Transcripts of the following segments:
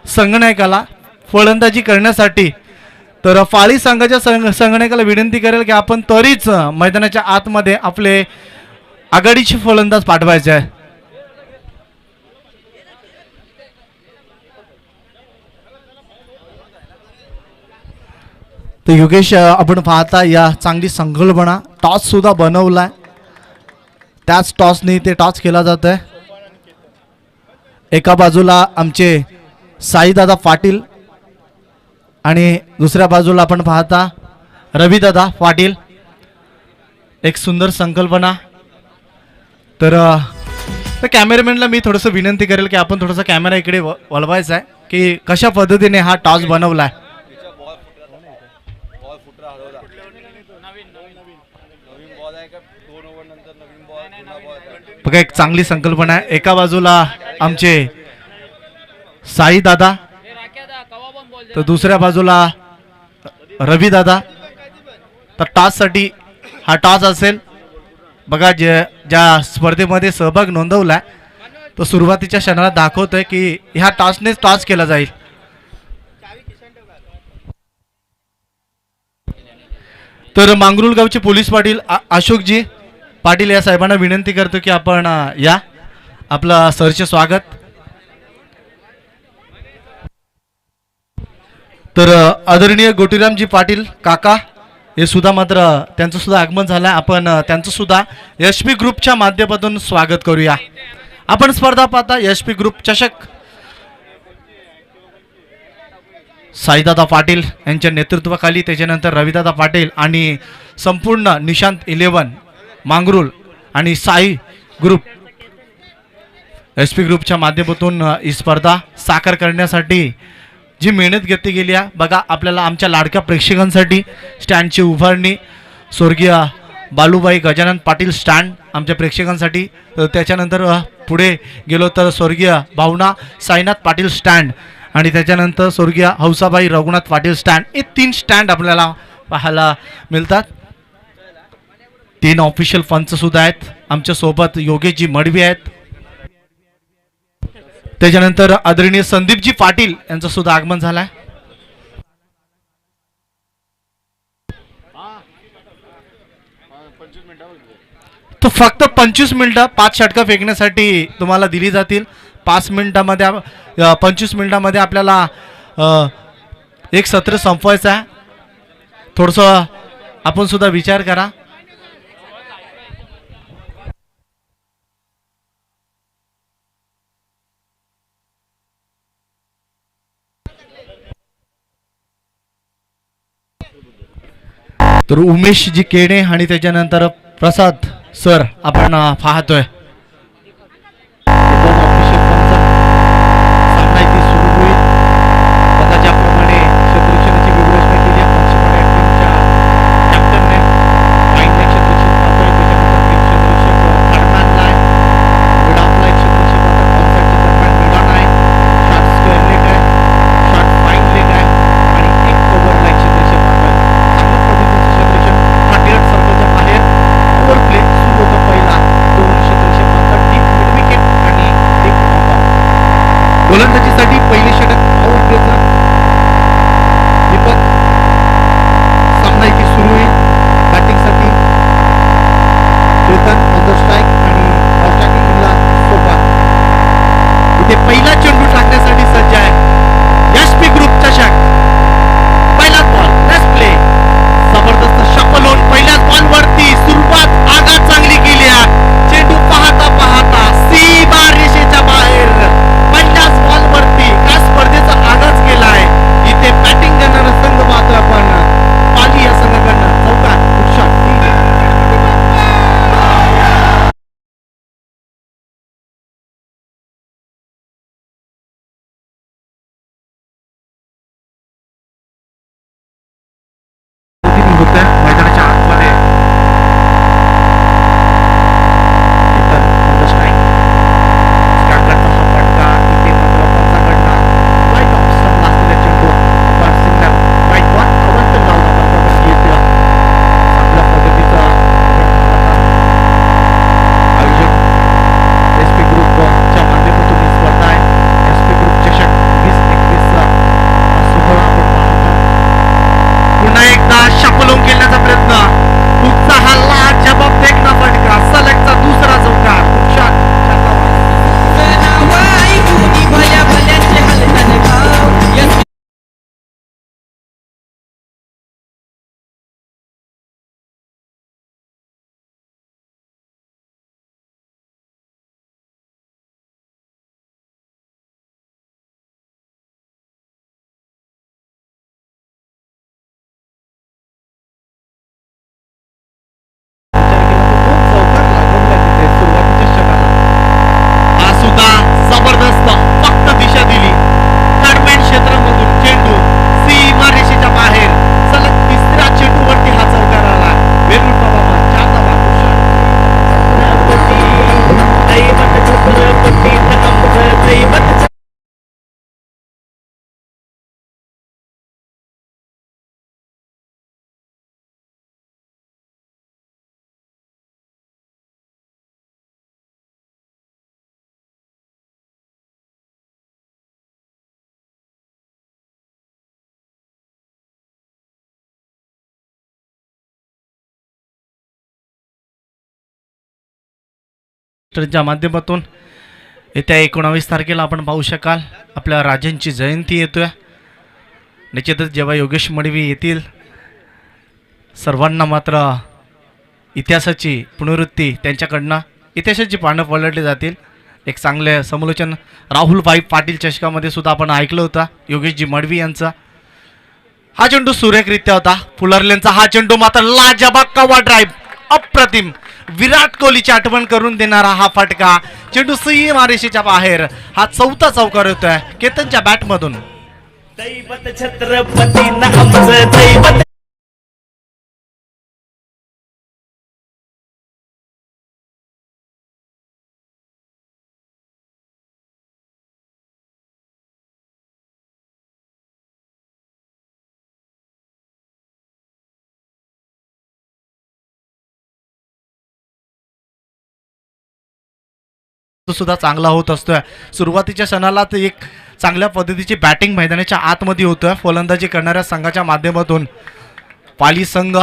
संगणकाला फलंदाजी करण्यासाठी. तर फाळी संघाच्या संगणकाला विनंती करेल की आपण त्वरित मैदानाच्या आतमध्ये आपले आघाडीचे फलंदाज पाठवायचे आहे. तर योगेश, आपण पाहता या चांगली संकल्पना टॉस सुद्धा बनवलाय. त्याच टॉसने ते टॉस केला जात आहे. एका बाजूला आमचे साईदादा पाटील आणि दुसऱ्या बाजूला आपण पाहता रविदादा पाटील. एक सुंदर संकल्पना. तर कॅमेरामॅनला मी थोडंसं विनंती करेल की आपण थोडासा कॅमेरा इकडे वळवायचा आहे की कशा पद्धतीने हा टॉस बनवला आहे. बघा, एक चांगली संकल्पना आहे. एका बाजूला आमचे साई दादा तर दुसऱ्या बाजूला रवी दादा. तर टॉससाठी हा टॉस असेल. बघा, ज्या स्पर्धेमध्ये सहभाग नोंदवलाय तो सुरुवातीच्या क्षणाला दाखवतोय की ह्या टॉसनेच टॉस केला जाईल. तर मांगरुळगावचे पोलीस पाटील अशोकजी पाटील या साहेबांना विनंती करतो की आपण या, आपलं सरचे स्वागत. तर आदरणीय गोटीरामजी पाटील काका हे सुद्धा मात्र त्यांचं सुद्धा आगमन झालं आहे. आपण त्यांचं सुद्धा एचपी ग्रुपच्या माध्यमातून स्वागत करूया. आपण स्पर्धा पाहता एचपी ग्रुप चषक. साईदादा पाटील यांच्या नेतृत्वाखाली, त्याच्यानंतर रविदादा पाटील आणि संपूर्ण निशांत 11 मांगरूळ आणि साई ग्रुप एचपी ग्रुपच्या माध्यमातून ही स्पर्धा साकार करण्यासाठी जी मेहनत घेतली गेली आहे. बघा, आपल्याला आमच्या लाडक्या प्रेक्षकांसाठी स्टँडची उभारणी, स्वर्गीय बालूबाई गजानन पाटील स्टँड आमच्या प्रेक्षकांसाठी. त्याच्यानंतर पुढे गेलो तर स्वर्गीय भावना साईनाथ पाटील स्टँड आणि त्याच्यानंतर स्वर्गीय हौसाबाई रघुनाथ पाटील स्टँड. हे 3 स्टँड आपल्याला पाहायला मिळतात. 3 ऑफिशियल पंच सुद्धा आहेत आमच्या सोबत. योगेशजी मडवी आहेत. त्याच्यानंतर आदरणीय संदीपजी पाटील यांचं सुद्धा आगमन झालंय. तो फक्त 25 मिनिटं 5 षटकं फेकण्यासाठी तुम्हाला दिली जातील. 5 मिनिटामध्ये 25 मिनिटामध्ये आपल्याला एक सत्र संपवायचं आहे. थोडंसं आपण सुद्धा विचार करा. तर उमेशजी केणे आणि त्याच्यानंतर प्रसाद सर आपण पाहतोय. च्या माध्यमातून येत्या 19 तारखेला आपण पाहू शकाल आपल्या राजांची जयंती येतोय. निश्चितच जेव्हा योगेश मडवी येतील सर्वांना मात्र इतिहासाची पुनरुत्ती त्यांच्याकडनं इतिहासाची पानं पलटली जातील. एक चांगले समालोचन राहुलभाई पाटील चषकामध्ये सुद्धा आपण ऐकलं होतं योगेशजी मडवी यांचा. हा चेंडू सुरेखरित्या होता फुलरलेनचा. हा चेंडू मात्र लाजबाब कव्वा ड्राईव्ह अप्रतिम विराट कोहलीची आठवण करून देणारा हा फटका. चेंडू सीमारेषेच्या बाहेर. हा चौथा चौकार होतोय केतनच्या बॅटमधून. दैवत छत्रपती नामचं दैवत तो सुद्धा चांगला होत असतोय. सुरुवातीच्या क्षणाला तर एक चांगल्या पद्धतीची बॅटिंग मैदानाच्या आतमध्ये होतोय. फलंदाजी करणाऱ्या संघाच्या माध्यमातून पाली संघ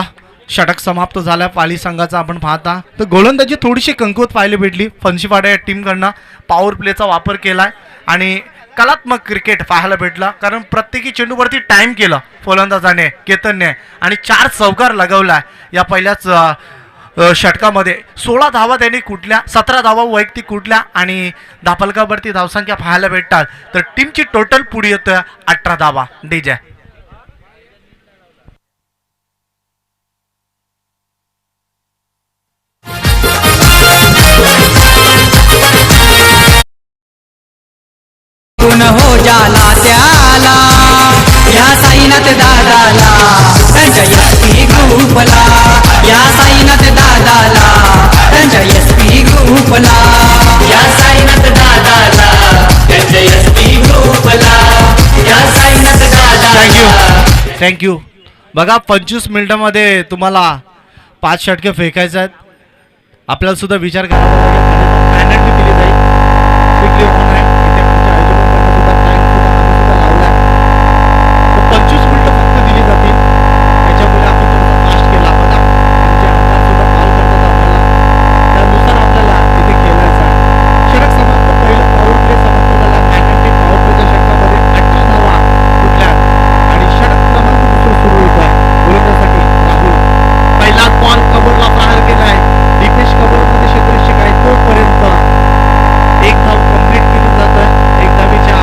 षटक समाप्त झाला. पाली संघाचा आपण पाहता तर गोलंदाजी थोडीशी कमकुवत पाहायला भेटली. फनशीवाडा या टीमकडनं पॉवर प्लेचा वापर केलाय आणि कलात्मक क्रिकेट पाहायला भेटला. कारण प्रत्येकी चेंडूवरती टाइम केलं फलंदाजाने केतनने आणि 4 चौकार लगवला या पहिल्याच षटकामध्ये. 16 धावा त्यांनी कुठल्या 17 धावा वैयक्तिक कुठल्या आणि धापलकावरती धावसंख्या पाहायला भेटतात. तर टीमची टोटल पुढे येतोय 18 धावा. डीजे हो जाला त्याला या साईनाथ दादाला संजय एसपी ग्रुपला या साईनाथ दादाला संजय एसपी ग्रुपला या साईनाथ दादाला संजय एसपी ग्रुपला या साईनाथ दादाला. थँक्यू. बघा 25 मिनिटांमध्ये तुम्हाला 5 षटके फेकायचे आहेत. आपल्याला सुद्धा विचार करावा लागेल. पॅनल्टी दिली जाईल. क्विकली होऊन आहे इथे आमच्या आयोजकांकडनं सुद्धा टाइम सुद्धा आम्ही सुद्धा लावला आहे. तर 25 मिनिटं फक्त दिली जातील. त्याच्यामुळे आपण थोडासा फास्ट केला. बघा आमचे आमदार सुद्धा कॉल करतात आपल्याला त्यानुसार आपल्याला इथे खेळायचं आहे. षटक समाप्त पहिलं पॉवर प्ले समाप्त झाला. पॅनल्टी पॉवर प्लेच्या षटकामध्ये 18 धावा कुठल्या आणि षटक क्रमांक दुसरं सुरू होत आहे गोलंदाजासाठी राहुल. पहिला बॉल कबरला प्रहार केलाय. दीपेश कबरमध्ये क्षेत्ररक्षक आहे तोपर्यंत एक धाव कंप्लीट केली जातं. एक धावेच्या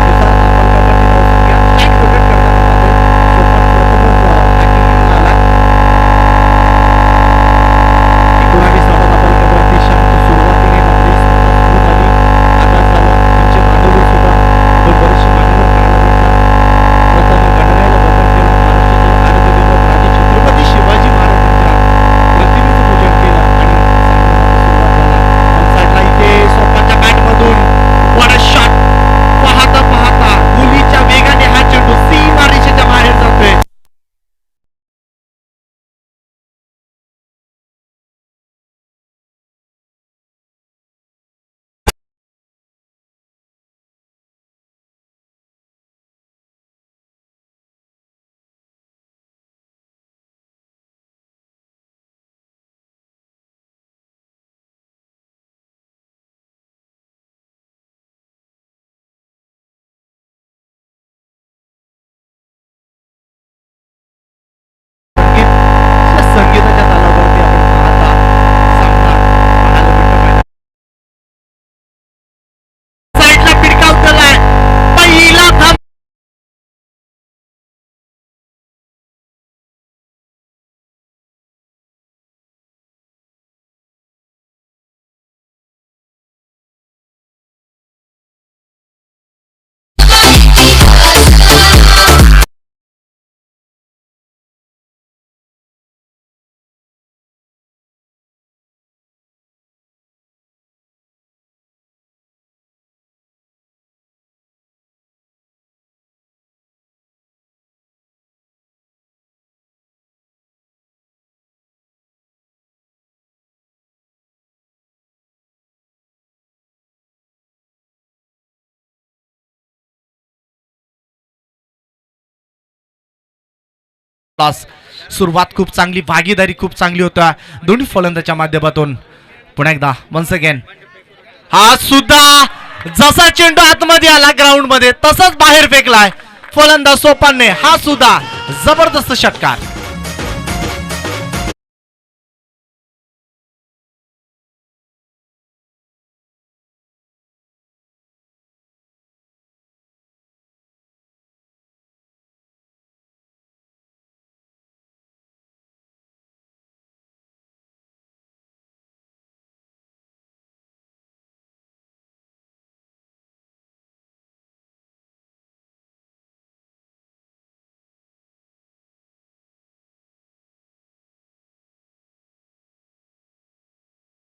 नुसार धावफलकावरती धावसंख्या स्ट्राईक रोटेट करण्यात जाते. सोपन प्रथमच बॅटिंगला आला. 19 धावा धावफलकावरती शांत सुरुवातीने आपली स्पर्धा सुरू झाली. आघात झाला. त्यांचे मांडवी सुद्धा आपण बरेचसे मांडवर पाहायला भेटला. प्रथम गणरायाला बदल केला. महाराष्ट्राचे आराध्य दैवत राजे छत्रपती शिवाजी महाराजांच्या प्रतिमेचं पूजन केलं आणि सामन्याला सुरुवात झाला. वन साईडला इथे सोपाच्या बॅटमधून वडा शॉट. पाहता पाहता गोलीच्या वेगाने हा चेंडू सीमारेषेच्या बाहेर जातोय. संगीताच्या तालावरती आपण पाहता सामना पाहायला भेटतो. साईडला पिडकावतलाय. पहिला धाव सुरुवात खूप चांगली. भागीदारी खूप चांगली होता दोन्ही फलंदाच्या माध्यमातून. पुन्हा एकदा वन्स अगेन हा सुद्धा जसा चेंडू आतमध्ये आला ग्राउंड मध्ये तसाच बाहेर फेकलाय फलंदाज सोपानने. हा सुद्धा जबरदस्त षटकार.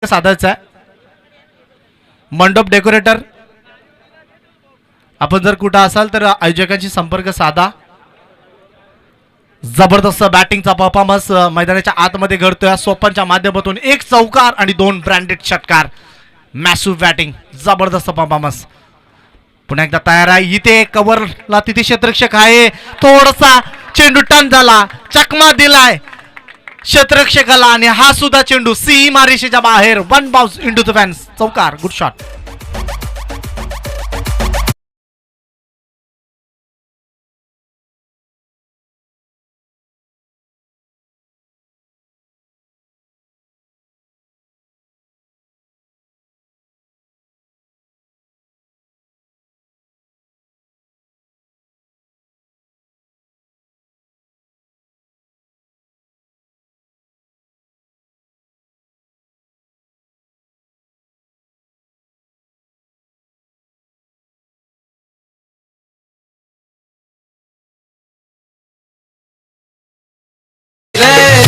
साधायचा आहे मंडप डेकोरेटर. आपण जर कुठं असाल तर आयोजकांशी संपर्क साधा. जबरदस्त बॅटिंगचा परफॉर्मन्स मैदानाच्या आतमध्ये घडतोय सोपानच्या माध्यमातून. एक चौकार आणि 2 ब्रँडेड षटकार. मॅसिव्ह बॅटिंग, जबरदस्त परफॉर्मन्स. पुन्हा एकदा तयार आहे इथे कव्हरला तिथे क्षेत्ररक्षक आहे. थोडासा चेंडू टर्न झाला, चकमा दिलाय क्षेत्ररक्षकाला आणि हा सुद्धा चेंडू सीमा रेषेच्या बाहेर. 1 बाउन्स इंटू द फॅन्स. चौकार, गुड शॉट.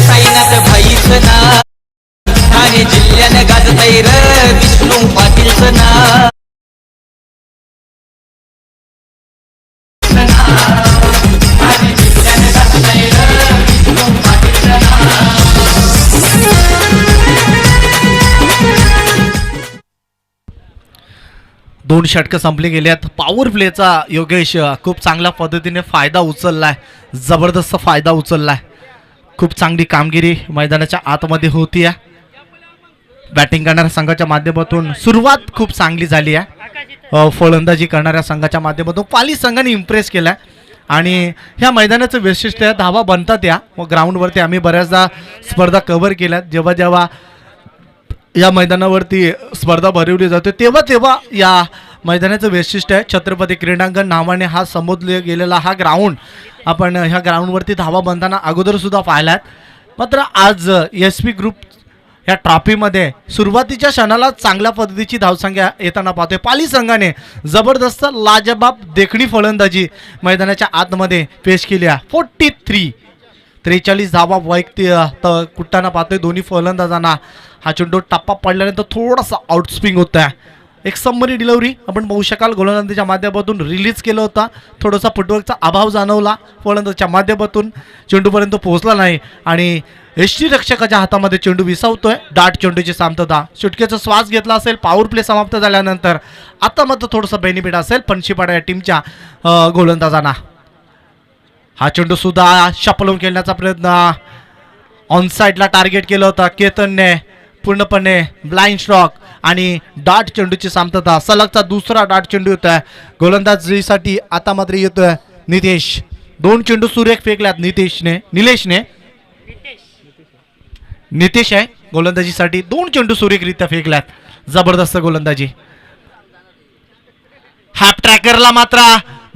साईनाथ भाईच ना ठाणे जिल्ह्यानं गाजतय र विष्णू पाटीलचं ना. दोन षटकं संपली गेल्यात. पॉवर प्लेचा योगेश खूप चांगल्या पद्धतीने फायदा उचललाय. जबरदस्त फायदा उचललाय. खूप चांगली कामगिरी मैदानाच्या आतमध्ये होती आहे. बॅटिंग करणाऱ्या संघाच्या माध्यमातून सुरुवात खूप चांगली झाली आहे. फलंदाजी करणाऱ्या संघाच्या माध्यमातून पाली संघाने इम्प्रेस केलाय. आणि ह्या मैदानाचं वैशिष्ट्य धावा बनतात या ग्राउंडवरती. आम्ही बऱ्याचदा स्पर्धा कव्हर केल्यात. जेव्हा जेव्हा या मैदानावरती स्पर्धा भरवली जाते तेव्हा तेव्हा या मैदानाचं वैशिष्ट्य आहे. छत्रपती क्रीडांगण नावाने हा संबोधले गेलेला हा ग्राउंड आपण ह्या ग्राउंडवरती धावा बनताना अगोदरसुद्धा पाहिलात. मात्र आज SP ग्रुप या ट्रॉफीमध्ये सुरुवातीच्या क्षणाला चांगल्या पद्धतीची धावसंख्या येताना पाहतोय. पाली संघाने जबरदस्त लाजबाब देखणी फलंदाजी मैदानाच्या आतमध्ये पेश केली आहे. 43 धावा वैयक्तिक कुठताना पाहतोय दोन्ही फलंदाजांना. हा चेंडू टप्पा पडल्यानंतर थोडासा आउटस्विंग होत आहे. एक सबमरी डिलिव्हरी आपण पाहू शकाल गोलंदाजीच्या माध्यमातून रिलीज केलं होता. थोडासा फुटवर्कचा अभाव जाणवला फलंदाजीच्या माध्यमातून. चेंडूपर्यंत पोहोचला नाही आणि यष्टीरक्षकाच्या हातामध्ये चेंडू विसावतोय. डाट चेंडूची शांतता. सुटकेचा श्वास घेतला असेल पॉवर प्ले समाप्त झाल्यानंतर. आता मात्र थोडंसं बेनिफिट असेल पणशीपाडा या टीमच्या गोलंदाजांना. हा चेंडू सुद्धा शपलून खेळण्याचा प्रयत्न. ऑन साईडला टार्गेट केलं होतं केतनने. पूर्णपणे ब्लाइंड स्ट्रोक आणि डाट चेंडूची शांतता. सलगचा दुसरा डाट चेंडू येतोय गोलंदाजीसाठी. आता मात्र येतोय नितेश. 2 चेंडू सुरेख फेकल्यात नितेश आहे गोलंदाजीसाठी. 2 चेंडू सुरेखरित्या फेकल्यात. जबरदस्त गोलंदाजी. हाफ ट्रॅकरला मात्र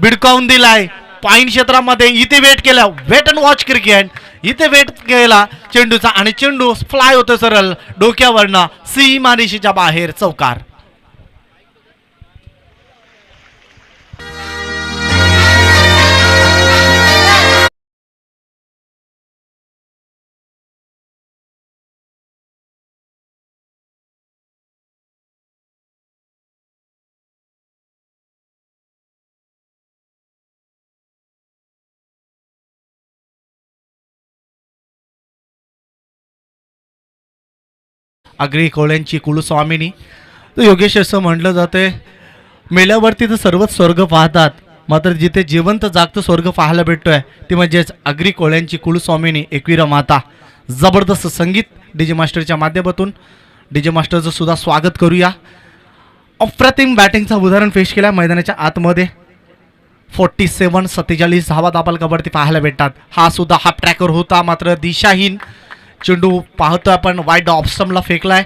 भिडकावून दिलाय पॉइंट क्षेत्रामध्ये. इथे वेट केला. Wait and watch cricket. इथे वेट केला चेंडूचा आणि चेंडू फ्लाय होतो सरळ डोक्यावरनं सीमा रेषेच्या बाहेर. चौकार. आगरी कोळ्यांची कुलस्वामिनी. तर योगेश असं म्हटलं जाते मेल्यावरती तर सर्वच स्वर्ग पाहतात मात्र जिथे जिवंत जागतं स्वर्ग पाहायला भेटतोय ती म्हणजेच आगरी कोळ्यांची कुलस्वामिनी एकविरा माता. जबरदस्त संगीत डीजे मास्टरच्या माध्यमातून. डीजे मास्टरचं सुद्धा स्वागत करूया. अप्रतिम बॅटिंगचं उदाहरण पेश केलं मैदानाच्या आतमध्ये. 47-47 धावा दाबालकावरती पाहायला भेटतात. हा सुद्धा हाफ ट्रॅकर होता, मात्र दिशाहीन चेंडू पाहतोय आपण वाईड ऑप्शनला फेकलाय.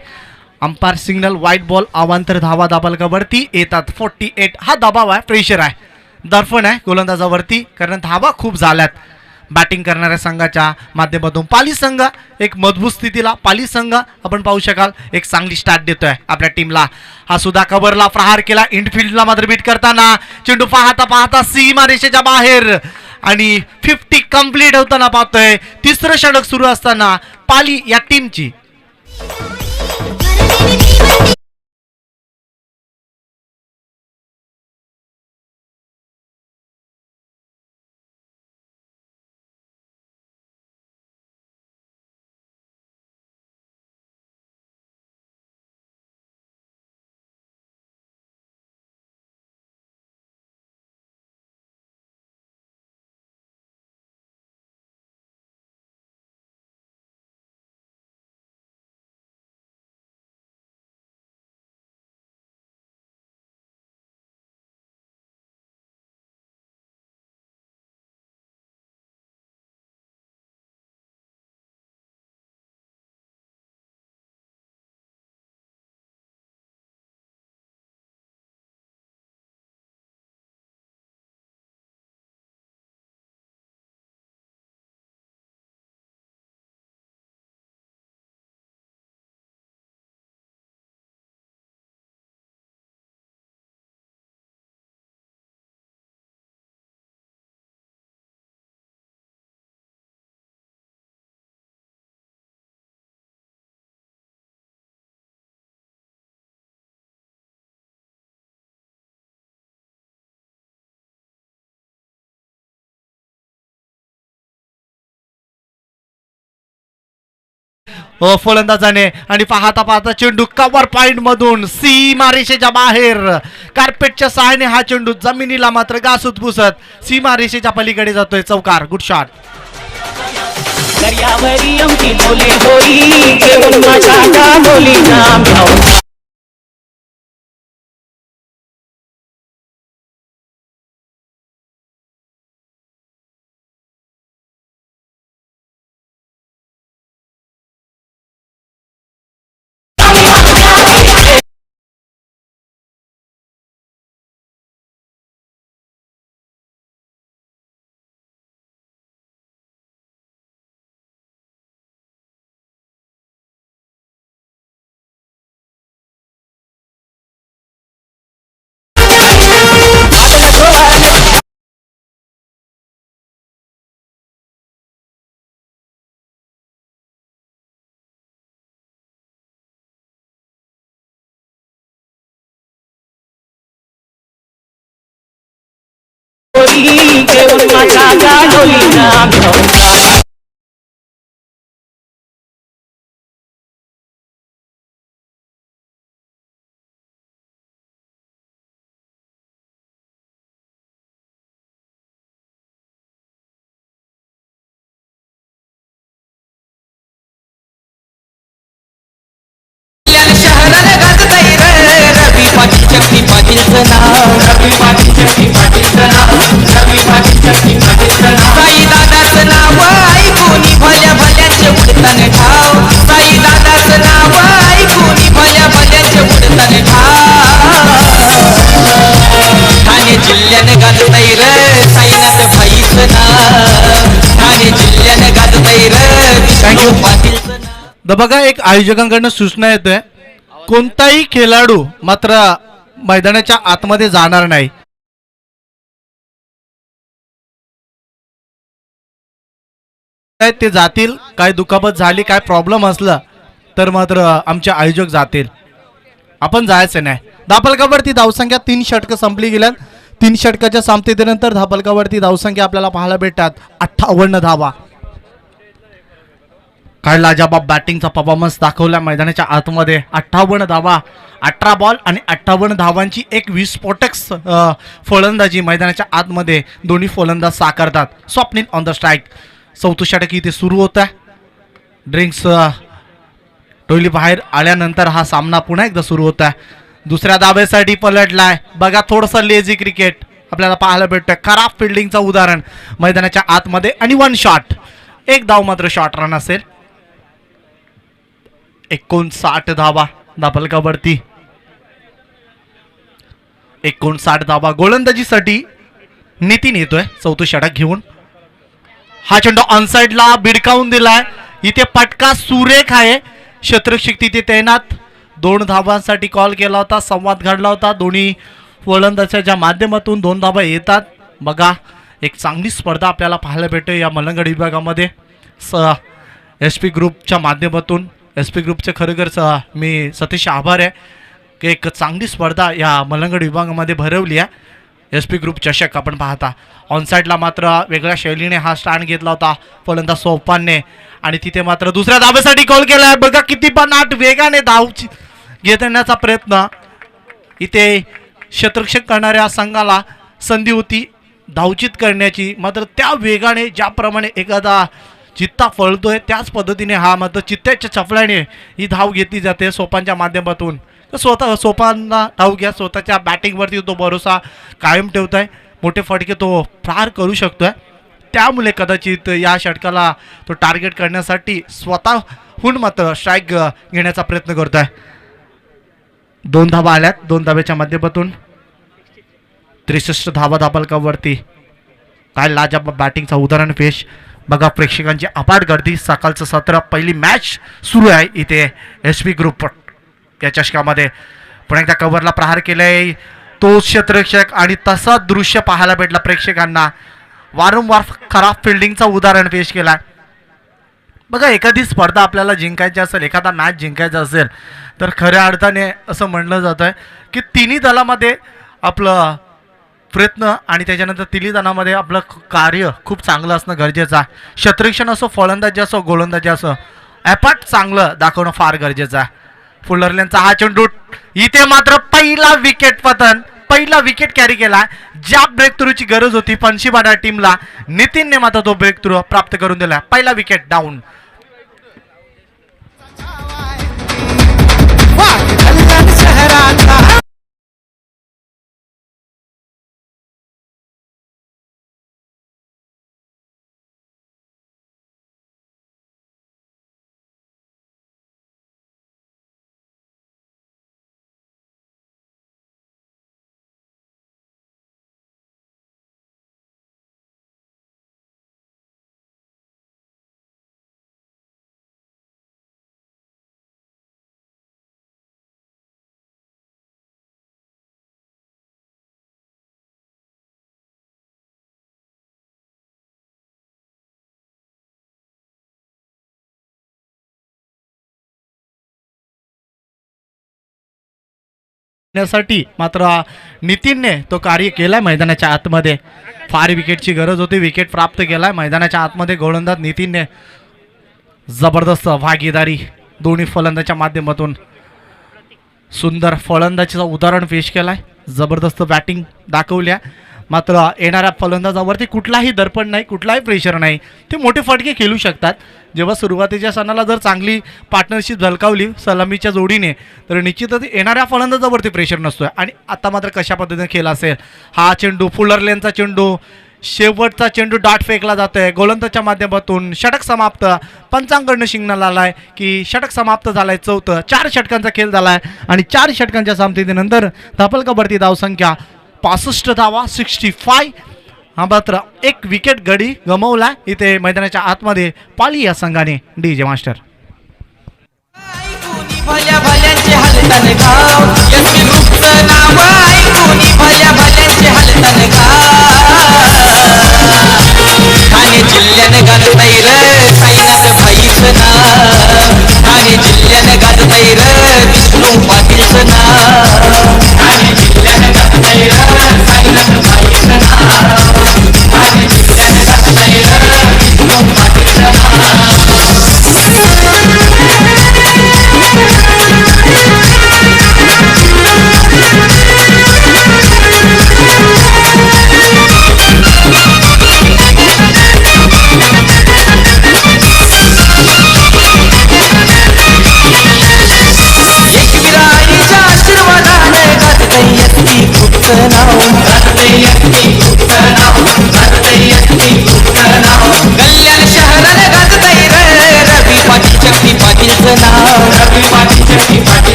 अंपायर सिग्नल वाईट बॉल. अवांतर धावा दाबालकावरती येतात. 48 हा दबाव आहे, प्रेशर आहे, दर्पण आहे गोलंदाजावरती, कारण धावा खूप झाल्यात बॅटिंग करणाऱ्या संघाच्या माध्यमातून. पाली संघ एक मजबूत स्थितीला, पाली संघ आपण पाहू शकाल एक चांगली स्टार्ट देतोय आपल्या टीमला. हा सुद्धा कव्हरला प्रहार केला, इनफिल्डला मात्र बीट करताना चेंडू पाहता पाहता सीमा रेषेच्या बाहेर आणि 50 कंप्लीट होताना पाहतोय. तिसरं षटक सुरू असताना पाली या टीमची फलंदाजाने आणि पाहता पाहता चेंडू कव्हर पॉइंट मधून सीमा रेषेच्या बाहेर कार्पेटच्या सहाय्याने हा चेंडू जमिनीला मात्र घासत पुसत सीमा रेषेच्या पलीकडे जातोय. चौकार, गुड शॉट. दर्यावरी आमची बोले होई घेऊन माझ्या बोलीना घेऊन माझ्या बोलीना शहराने गाजतय रे रवी पाटील शक्ती पाटीलचं नाव. रवी पाटील शक्ती पाटीलचं नाव. रवी पाटील शक्ती पाटीलचं नाव. साई दादाचं नाव ऐकून भल्या भल्याचे उडताने ठाव. साई दादाचं नाव ऐकून भल्या भल्याचे उडताने ठाव. ठाणे जिल्ह्याने गाजतय रे साईनाथ भाईचं नाव. ठाणे जिल्ह्याने गाजतय रे विष्णू पाटीलचं नाव. बघा एक आयोजकांकडनं सूचना येतोय, कोणताही खेळाडू मात्र मैदानाच्या आतमध्ये जाणार नाही. ते जातील, काय दुखापत झाली, काय प्रॉब्लेम असला तर मात्र आमचे आयोजक जातील, आपण जायचं नाही. धापलकावरती धावसंख्या 3 षटकं संपली गेल्यात. 3 षटकाच्या समाप्तीनंतर धापलकावरती धावसंख्या आपल्याला पाहायला भेटतात 58 धावा. काय लाजवाब बॅटिंगचा परफॉर्मन्स दाखवला मैदानाच्या आतमध्ये. 58 धावा, 18 बॉल आणि 58 धावांची एक विस्फोटक फलंदाजी मैदानाच्या आतमध्ये दोन्ही फलंदाज साकारतात. Swapnil on the strike. चौथं षटक इथे सुरू होतं. ड्रिंक्स टोली बाहेर आल्यानंतर हा सामना पुन्हा एकदा सुरू होता. दुसऱ्या धाब्यासाठी पलटलाय. बघा थोडंसं लेझी क्रिकेट आपल्याला पाहायला भेटतंय. खराब फिल्डिंगचं उदाहरण मैदानाच्या आतमध्ये आणि 1 शॉट, एक धाव मात्र शॉर्ट रन असेल. 59 धावा धापलकावरती. 59 धावा. गोलंदाजीसाठी नितीन येतोय चौथं षटक घेऊन. हा चेंडू ऑनसाइडला भिडकावून दिलाय. इथे पटका सुरेख आहे. शतरक्षक तिथे तैनात. 2 धावांसाठी कॉल केला होता. संवाद घडला होता. दोन्ही फलंदाजाच्या माध्यमातून 2 धावा येतात. बघा एक चांगली स्पर्धा आपल्याला पाहायला भेटते या मलंगड विभागामध्ये. एस पी ग्रुपच्या माध्यमातून. एस पी ग्रुपचे खरोखर मी सतीश आभार आहे की एक चांगली स्पर्धा या मलंगड विभागामध्ये भरवली आहे. एस पी ग्रुप चषक आपण पाहता. ऑनसाईडला मात्र वेगळ्या शैलीने हा स्टँड घेतला होता फलंदाज सोपानने आणि तिथे मात्र दुसऱ्या धावेसाठी कॉल केला आहे. बघा किती पण 8 वेगाने धाव घेण्याचा प्रयत्न. इथे शतरक्षक करणाऱ्या संघाला संधी होती धावचित करण्याची, मात्र त्या वेगाने ज्याप्रमाणे एखादा चित्ता फळतोय त्याच पद्धतीने हा मात्र चित्त्याच्या चपल्याने ही धाव घेतली जाते सोपानच्या माध्यमातून. स्वतः सोपानला धाव घ्या. स्वतःच्या बॅटिंगवरती तो भरोसा कायम ठेवत आहे. मोठे फटके तो पार करू शकतोय. त्यामुळे कदाचित या षटकाला तो टार्गेट करण्यासाठी स्वतःहून मात्र स्ट्राईक घेण्याचा प्रयत्न करत आहे. 2 धावा आल्यात. 2 धाब्याच्या माध्यमातून 63 धावा धापलकावरती. काय लाजब बॅटिंगचा उदाहरण पेश. बघा प्रेक्षकांची अफाट गर्दी. सकाळचं सत्र पहिली मॅच सुरू आहे इथे एस पी ग्रुप या चषकामध्ये. पुन्हा एकदा कव्हरला प्रहार केलाय तो क्षेत्ररक्षक आणि तसा दृश्य पाहायला भेटला प्रेक्षकांना. वारंवार खराब फिल्डिंगचा उदाहरण पेश केलाय. बघा एखादी स्पर्धा आपल्याला जिंकायची असेल, एखादा मॅच जिंकायचा असेल तर खऱ्या अर्थाने असं म्हणलं जातं आहे की तिन्ही दलामध्ये आपलं प्रयत्न आणि त्याच्यानंतर तिन्ही दलामध्ये आपलं कार्य खूप चांगलं असणं गरजेचं आहे. क्षेत्ररक्षण असो, फलंदाजी असो, गोलंदाजी असो, ॲपाट चांगलं दाखवणं फार गरजेचं आहे. फुलरल्यांचा हा चेंडू इथे मात्र पहिला विकेट पतन, पहिला विकेट कॅरी केला. ज्या ब्रेक थ्रूची गरज होती पनशीबाडा टीमला, नितीनने मात्र तो ब्रेक थ्रू प्राप्त करून दिला. पहिला विकेट डाऊन. साठी मात्र नितीनने तो कार्य केलाय. मैदानाच्या आतमध्ये फार विकेटची गरज होती, विकेट प्राप्त केलाय. मैदानाच्या आतमध्ये गोलंदाज नितीनने जबरदस्त भागीदारी दोन्ही फलंदाच्या माध्यमातून सुंदर फलंदाजीचं उदाहरण पेश केलाय. जबरदस्त बॅटिंग दाखवल्या. मात्र येणाऱ्या फलंदाजावरती कुठलाही दर्पण नाही, कुठलाही प्रेशर नाही. ते मोठे फटके खेळू शकतात. जेव्हा सुरुवातीच्या सणाला जर चांगली पार्टनरशिप झलकावली सलामीच्या जोडीने तर निश्चितच येणाऱ्या फलंदाजावरती प्रेशर नसतोय. आणि आता मात्र कशा पद्धतीने खेळ असेल. हा चेंडू फुलरलेनचा चेंडू, शेवटचा चेंडू डाट फेकला जातोय गोलंदाजच्या माध्यमातून. षटक समाप्त. पंचांकडनं सिग्नल आलाय की षटक समाप्त झालाय. 4 षटकांचा खेळ झालाय आणि 4 षटकांच्या समाप्तीनंतर धापलकावरती धावसंख्या 65 धावा 65. हा मात्र एक विकेट गडी गमावला इथे मैदानाच्या आतमध्ये पाली या संघाने. डीजे मास्टर भल्या भल्यांचे हलतन गाव, एसपी ग्रुपचं नाव ऐकून भल्या भल्यांचे हलतन गाव. ठाणे जिल्ह्यानं गाजतंय र साईनाथ भाईचं नाव. ठाणे जिल्ह्यानं गाजतंय र विष्णू पाटीलचं नाव. ठाणे जिल्ह्यानं गाजतंय र साईनाथ भाईचं नाव. ठाणे जिल्ह्यानं गाजतंय र विष्णू पाटीलचं नाव.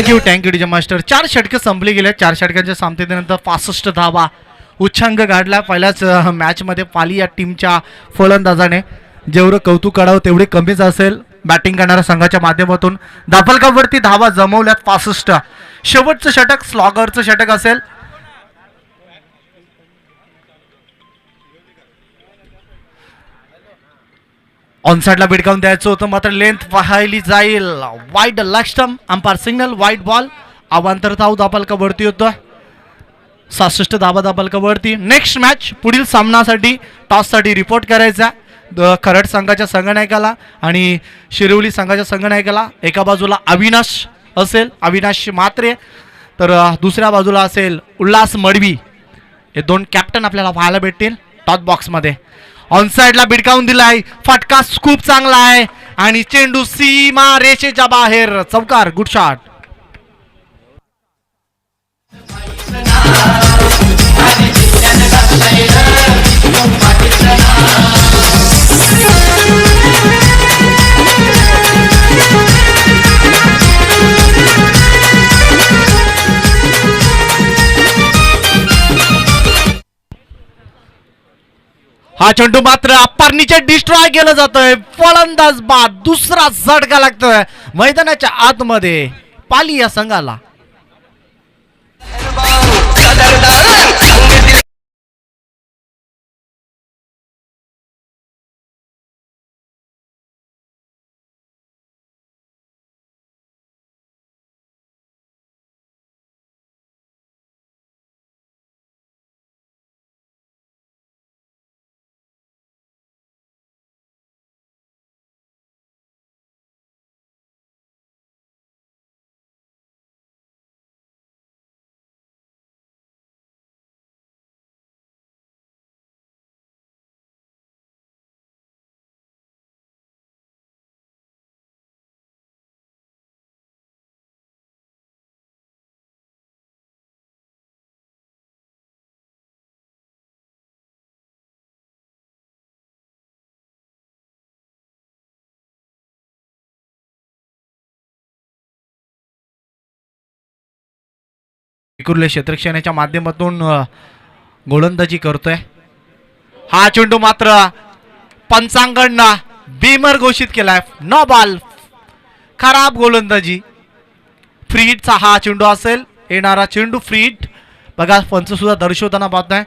Thank you DJ master. 4 षटकं संपली गेल्या. 4 षटकांच्या सामन्यानंतर 65 धावा उच्चांक गाठला पहिल्याच मॅचमध्ये पाली या टीमच्या फलंदाजाने. जेवढं कौतुक करावं तेवढे कमीच असेल बॅटिंग करणाऱ्या संघाच्या माध्यमातून. दाफलकावरती धावा जमवल्यात 65. शेवटचं षटक स्लॉगरचं षटक असेल. ऑनसाइडला भिडकावून द्यायचं होतं मात्र लेंथ पाहायली जाईल. Wide leg stump umpire signal wide ball. अवांतर धाव दाफलकावरती होतं. 66 धावा दाफलकावरती. नेक्स्ट मॅच पुढील सामनासाठी टॉससाठी रिपोर्ट करायचा खरड संघाच्या संघनायकाला आणि शिरवली संघाच्या संघनायकाला. एका बाजूला अविनाश असेल, अविनाश म्हात्रे, तर दुसऱ्या बाजूला असेल उल्हास मडवी. हे 2 कॅप्टन आपल्याला पाहायला भेटतील टॉस बॉक्समध्ये. ऑनसाइडला भिडकावून दिलाय. फटका खूप चांगला आहे आणि चेंडू सीमा रेषेच्या बाहेर. चौकार. Good shot. हा चेंडू मात्र अप्पारणीचे डिस्ट्रॉय केलं जातोय. फलंदाज बाद. दुसरा झटका लागतोय मैदानाच्या आतमध्ये पाली या संघाला. कुर्ले क्षेत्रक्षणाच्या माध्यमातून गोलंदाजी करतोय. हा चेंडू मात्र पंचांगणना बीमर घोषित केलाय. No ball. खराब गोलंदाजी. फ्री हिटचा हा चेंडू असेल. येणारा चेंडू फ्री हिट. बघा पंच सुद्धा दर्शवताना पाहतोय.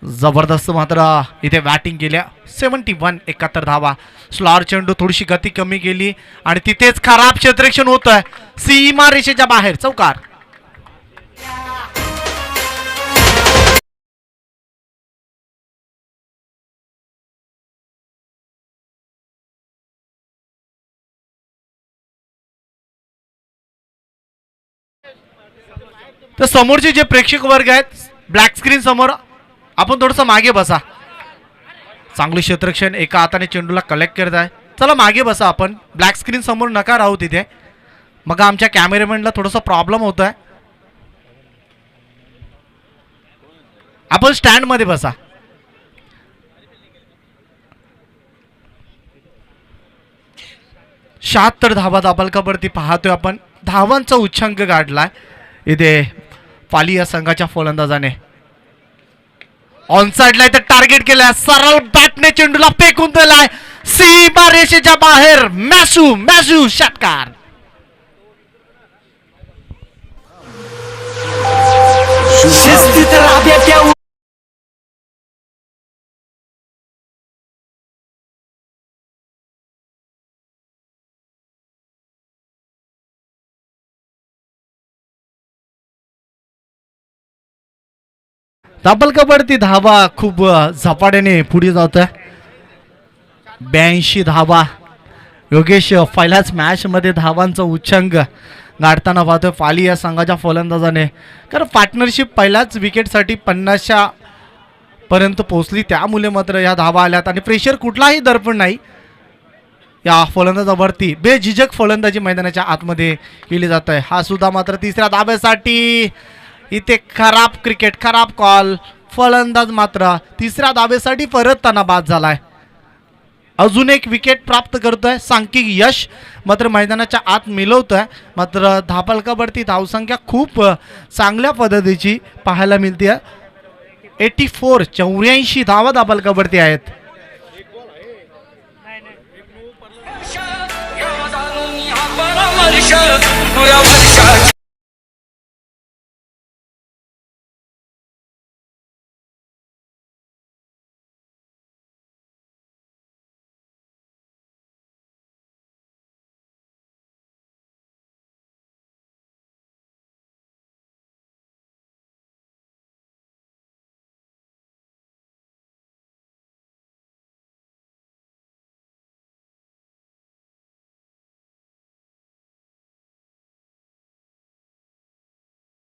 जबरदस्त मात्र इथे बॅटिंग केल्या. 71 71 धावा. स्लॉर चेंडू थोडीशी गती कमी केली आणि तिथेच खराब क्षेत्ररक्षण होतंय सीमा रेषेच्या बाहेर. चौकार. तर समोरचे जे प्रेक्षक वर्ग आहेत ब्लॅक स्क्रीन समोर आपण थोडंसं मागे बसा. चांगलं क्षेत्ररक्षण एका हाताने चेंडूला कलेक्ट करत आहे. चला मागे बसा आपण. ब्लॅक स्क्रीन समोर नका राहू तिथे. मग आमच्या कॅमेरामॅनला थोडासा प्रॉब्लेम होत आहे. आपण स्टँड मध्ये बसा. शहात्तर धावा दाफलकावरती पाहतोय आपण. धावांचा उच्चांक गाठलाय इथे पाली या संघाच्या फलंदाजाने. ऑनसाइडला इथे टार्गेट केलाय. सरळ बॅटने चेंडूला फेकून दिलाय सीमा रेषेच्या बाहेर. मॅशू मॅशू षटकार. शिस्तीत राब्याच्या दाफलकावरती धावा खूप झपाट्याने पुढे जात आहे. 82 धावा. योगेश पहिल्याच मॅच मध्ये धावांचा उच्चांक गाठताना पाहतोय पाली या संघाच्या फलंदाजाने. कारण पार्टनरशिप पहिल्याच विकेटसाठी 50 पर्यंत पोहोचली. त्यामुळे मात्र या धावा आल्यात आणि प्रेशर कुठलाही दर्पण नाही या फलंदाजावरती. बेझिझक फलंदाजी मैदानाच्या आतमध्ये केली जात आहे. हा सुद्धा मात्र तिसऱ्या धाब्यासाठी इथे खराब क्रिकेट. खराब कॉल. फलंदाज मात्र तिसऱ्या धाब्यासाठी परत त्यांना बाद झालाय. अजून एक विकेट प्राप्त करतोय, सांख्यिक यश मात्र मैदानाच्या आत मिळवतोय. मात्र धापलकावरती धावसंख्या खूप चांगल्या पद्धतीची पाहायला मिळते. 84 धावा धापलकावरती आहेत.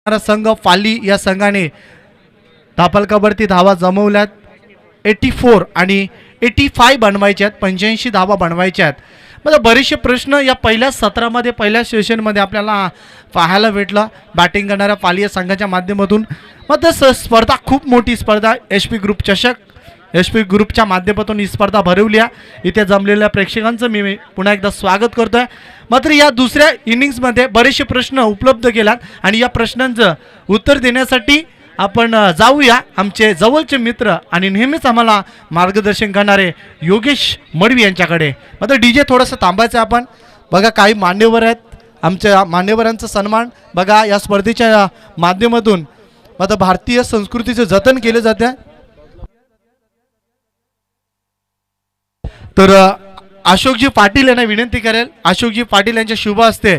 संघ पाली या संघाने धापलकावरती धावा जमवल्यात. 84 आणि 85 बनवायचे आहेत, 85 धावा बनवायच्या आहेत. म्हणजे बरेचसे प्रश्न या पहिल्या सत्रामध्ये पहिल्या सेशनमध्ये आपल्याला पाहायला भेटलं बॅटिंग करणाऱ्या पाली या संघाच्या माध्यमातून. मग स्पर्धा खूप मोठी स्पर्धा HP ग्रुप चषक HP ग्रुपच्या माध्यमातून ही स्पर्धा भरवली आहे. इथे जमलेल्या प्रेक्षकांचं मी पुन्हा एकदा स्वागत करतोय. मात्र या दुसऱ्या इनिंग्समध्ये बरेचसे प्रश्न उपलब्ध केलात आणि या प्रश्नांचं उत्तर देण्यासाठी आपण जाऊया आमचे जवळचे मित्र आणि नेहमीच आम्हाला मार्गदर्शन करणारे योगेश मडवी यांच्याकडे. मात्र DJ थोडंसं थांबायचं आपण. बघा काही मान्यवर आहेत, आमच्या मान्यवरांचा सन्मान बघा या स्पर्धेच्या माध्यमातून मात्र भारतीय संस्कृतीचे जतन केले जाते. तर अशोकजी पाटील यांना विनंती करेल, अशोकजी पाटील यांच्या शुभ हस्ते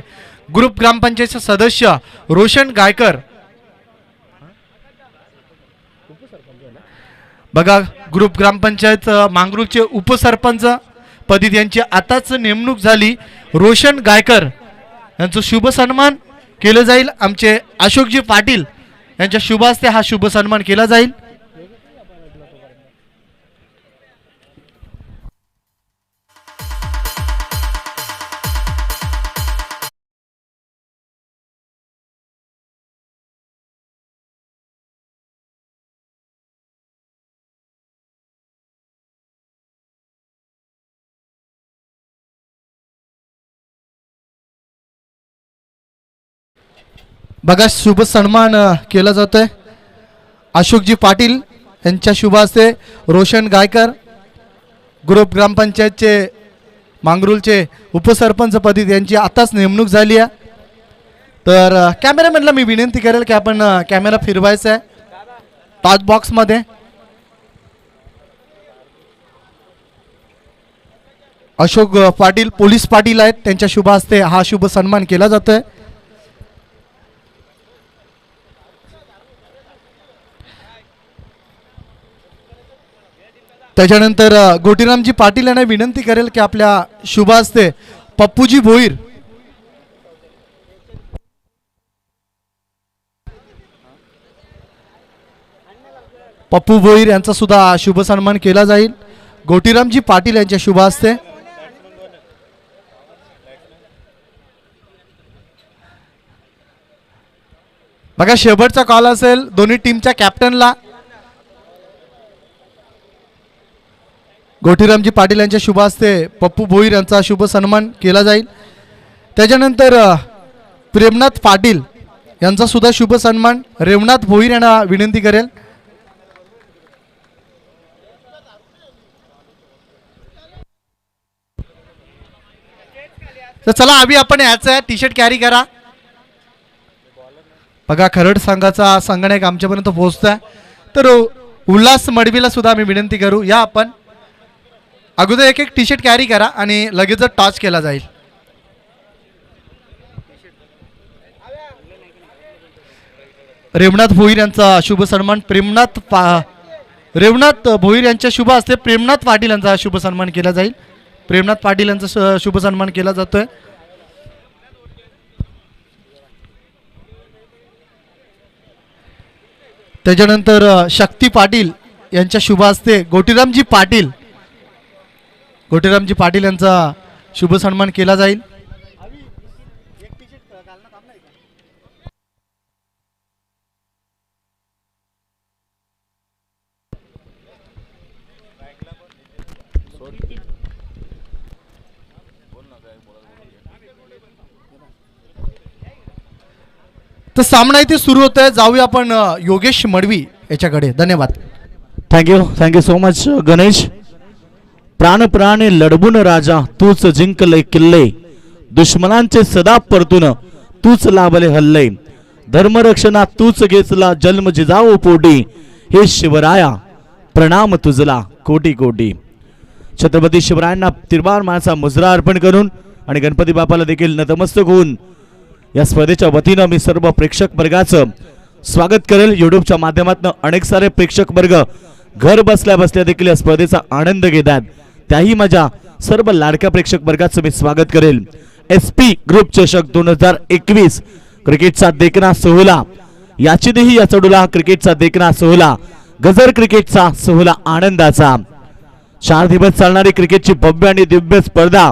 ग्रुप ग्रामपंचायतचे सदस्य रोशन गायकर बघा ग्रुप ग्रामपंचायत मांगरूळचे उपसरपंच पदी यांची आताच नेमणूक झाली. रोशन गायकर यांचं शुभ सन्मान केलं जाईल. आमचे अशोकजी पाटील यांच्या शुभ हस्ते हा शुभ सन्मान केला जाईल. बघा शुभ सन्मान केला जातोय. अशोकजी पाटील यांच्या शुभ हस्ते रोशन गायकर ग्रुप ग्रामपंचायतचे मांगरूळचे उपसरपंच पदी यांची आताच नेमणूक झाली आहे. तर कॅमेरामॅनला मी विनंती करेल की आपण कॅमेरा फिरवायचा आहे टॉच बॉक्समध्ये. अशोक पाटील पोलीस पाटील आहेत, त्यांच्या शुभ हस्ते हा शुभ सन्मान केला जातोय. त्याच्यानंतर गोटीरामजी पाटील यांना विनंती करेल की आपल्या शुभ हस्ते पप्पूजी भोईर पप्पू भोईर यांचा सुद्धा शुभ सन्मान केला जाईल गोटीरामजी पाटील यांच्या शुभ हस्ते. बघा शेवटचा कॉल असेल दोन्ही टीमच्या कॅप्टनला. गोटीरामजी पाटील यांच्या शुभ हस्ते पप्पू भोईर यांचा शुभ सन्मान केला जाईल. त्याच्यानंतर प्रेमनाथ पाटील यांचा सुद्धा शुभ सन्मान रेवनाथ भोईर यांना विनंती करेल. तर चला अभि आपण याचा टी शर्ट कॅरी करा. बघा खरड संघाचा संगणक आमच्यापर्यंत पोहोचतोय. तर उल्हास मडवीला सुद्धा मी विनंती करू या आपण अगोदर एक एक टी शर्ट कॅरी करा आणि लगेच टॉच केला जाईल. रेवनाथ भोईर यांचा शुभ सन्मान रेवनाथ भोईर यांच्या शुभ हस्ते प्रेमनाथ पाटील यांचा शुभ सन्मान केला जाईल. प्रेमनाथ पाटील यांचा शुभ सन्मान केला जातोय. त्याच्यानंतर शक्ती पाटील यांच्या शुभ हस्ते गोटीरामजी पाटील यांचा शुभ सन्मान केला जाईल. तर सामना इथे सुरू होत आहे. जाऊया आपण योगेश मडवी याच्याकडे. धन्यवाद. Thank you so much Ganesh. प्राण लढवून राजा तूच जिंकले किल्ले, दुश्मनांचे सदा परतून तूच लाभले हल्ले, धर्मरक्षणा तूच घेतला जन्म जिजाऊ पोटी, हे शिवराया प्रणाम तुझला कोटी कोटी. छत्रपती शिवरायांना तिरबार मानाचा मुजरा अर्पण करून आणि गणपती बाप्पाला देखील नतमस्तक होऊन या स्पर्धेच्या वतीनं मी सर्व प्रेक्षक वर्गाचं स्वागत करेल. यूट्यूबच्या माध्यमातून अनेक सारे प्रेक्षक वर्ग घर बसल्या बसल्या देखील या स्पर्धेचा आनंद घेतात. त्याही माझ्या सर्व लाडक्या प्रेक्षक वर्गाचं मी स्वागत करेल. SP ग्रुप चषक 2021 क्रिकेटचा देखणा सोहळा, याची देही या चढूला क्रिकेटचा देखणा सोहळा, गजर क्रिकेटचा सोहळा आनंदाचा. 4 दिवस चालणारी क्रिकेटची भव्य आणि दिव्य स्पर्धा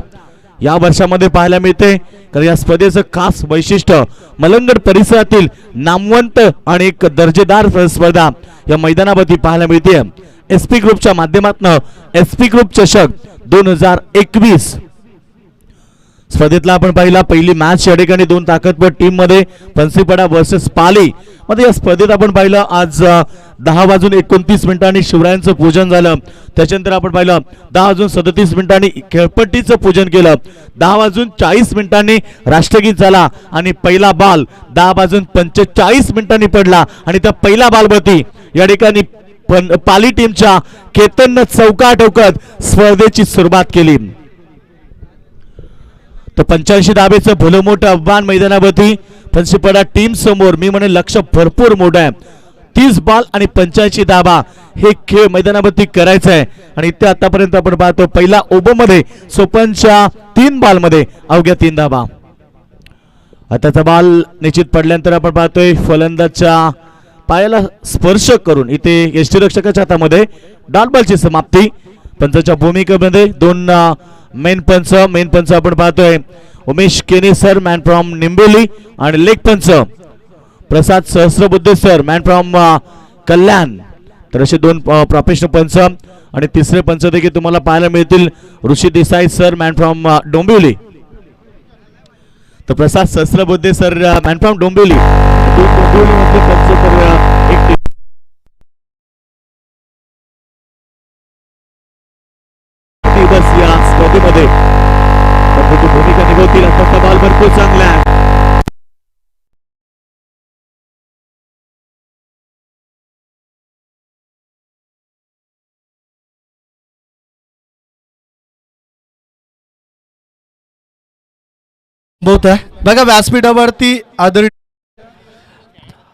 या वर्षामध्ये पाहायला मिळते. कारण या स्पर्धेचं खास वैशिष्ट्य मलंगड परिसरातील नामवंत आणि एक दर्जेदार स्पर्धा या मैदानावरती पाहायला मिळते. SP ग्रुपच्या माध्यमातून SP ग्रुप चषक 2021 स्पर्धेतला आपण पाहिला पहिली मॅच या ठिकाणी 2 ताकदवर टीम मध्ये फन्सीपाडा वर्सेस पाली मध्ये या स्पर्धेत आपण पाहिलं आज 10:29 शिवरायांचं पूजन झालं. त्याच्यानंतर आपण पाहिलं 10:37 खेळपट्टीचं पूजन केलं. 10:40 राष्ट्रगीत झाला आणि पहिला बॉल 10:45 पडला आणि त्या पहिल्या बॉलवरती या ठिकाणी पाली टीमच्या केतननं चौका ठोकत स्पर्धेची सुरुवात केली. तर 85 धाबेचं भलं मोठं आव्हान मैदानावरती फन्सीपाडा टीम समोर. मी म्हणे लक्ष भरपूर मोठं आहे. 30 बॉल आणि 85 धाबा हे खेळ मैदानावरती करायचं आहे. आणि इथे आतापर्यंत आपण पाहतो पहिला ओव्हरमध्ये सोपनच्या 3 बॉलमध्ये अवघ्या 3 धाबा. आताचा बॉल निश्चित पडल्यानंतर आपण पाहतोय फलंदाजच्या पायाला स्पर्श करून इथे यष्टीरक्षकाच्या हातामध्ये डॉट बॉलची समाप्ती. पंचाच्या भूमिकेमध्ये 2 मेन पंच आपण पाहतोय उमेश केने सर मॅन फ्रॉम निंबोली आणि लेग पंच प्रसाद सहस्रबुद्धे सर मॅन फ्रॉम कल्याण. तर असे 2 प्रोफेशनल पंच आणि तिसरे पंच देखील तुम्हाला पाहायला मिळतील Rishi Desai sir man from Dombivli. तर Prasad Sahasrabuddhe sir man from Dombivli या स्पर्धेमध्ये भूमिका निभवतील. आता बॉल भरपूर चांगला आहे. बहुत आहे बघा व्यासपीठावरती आदरणीय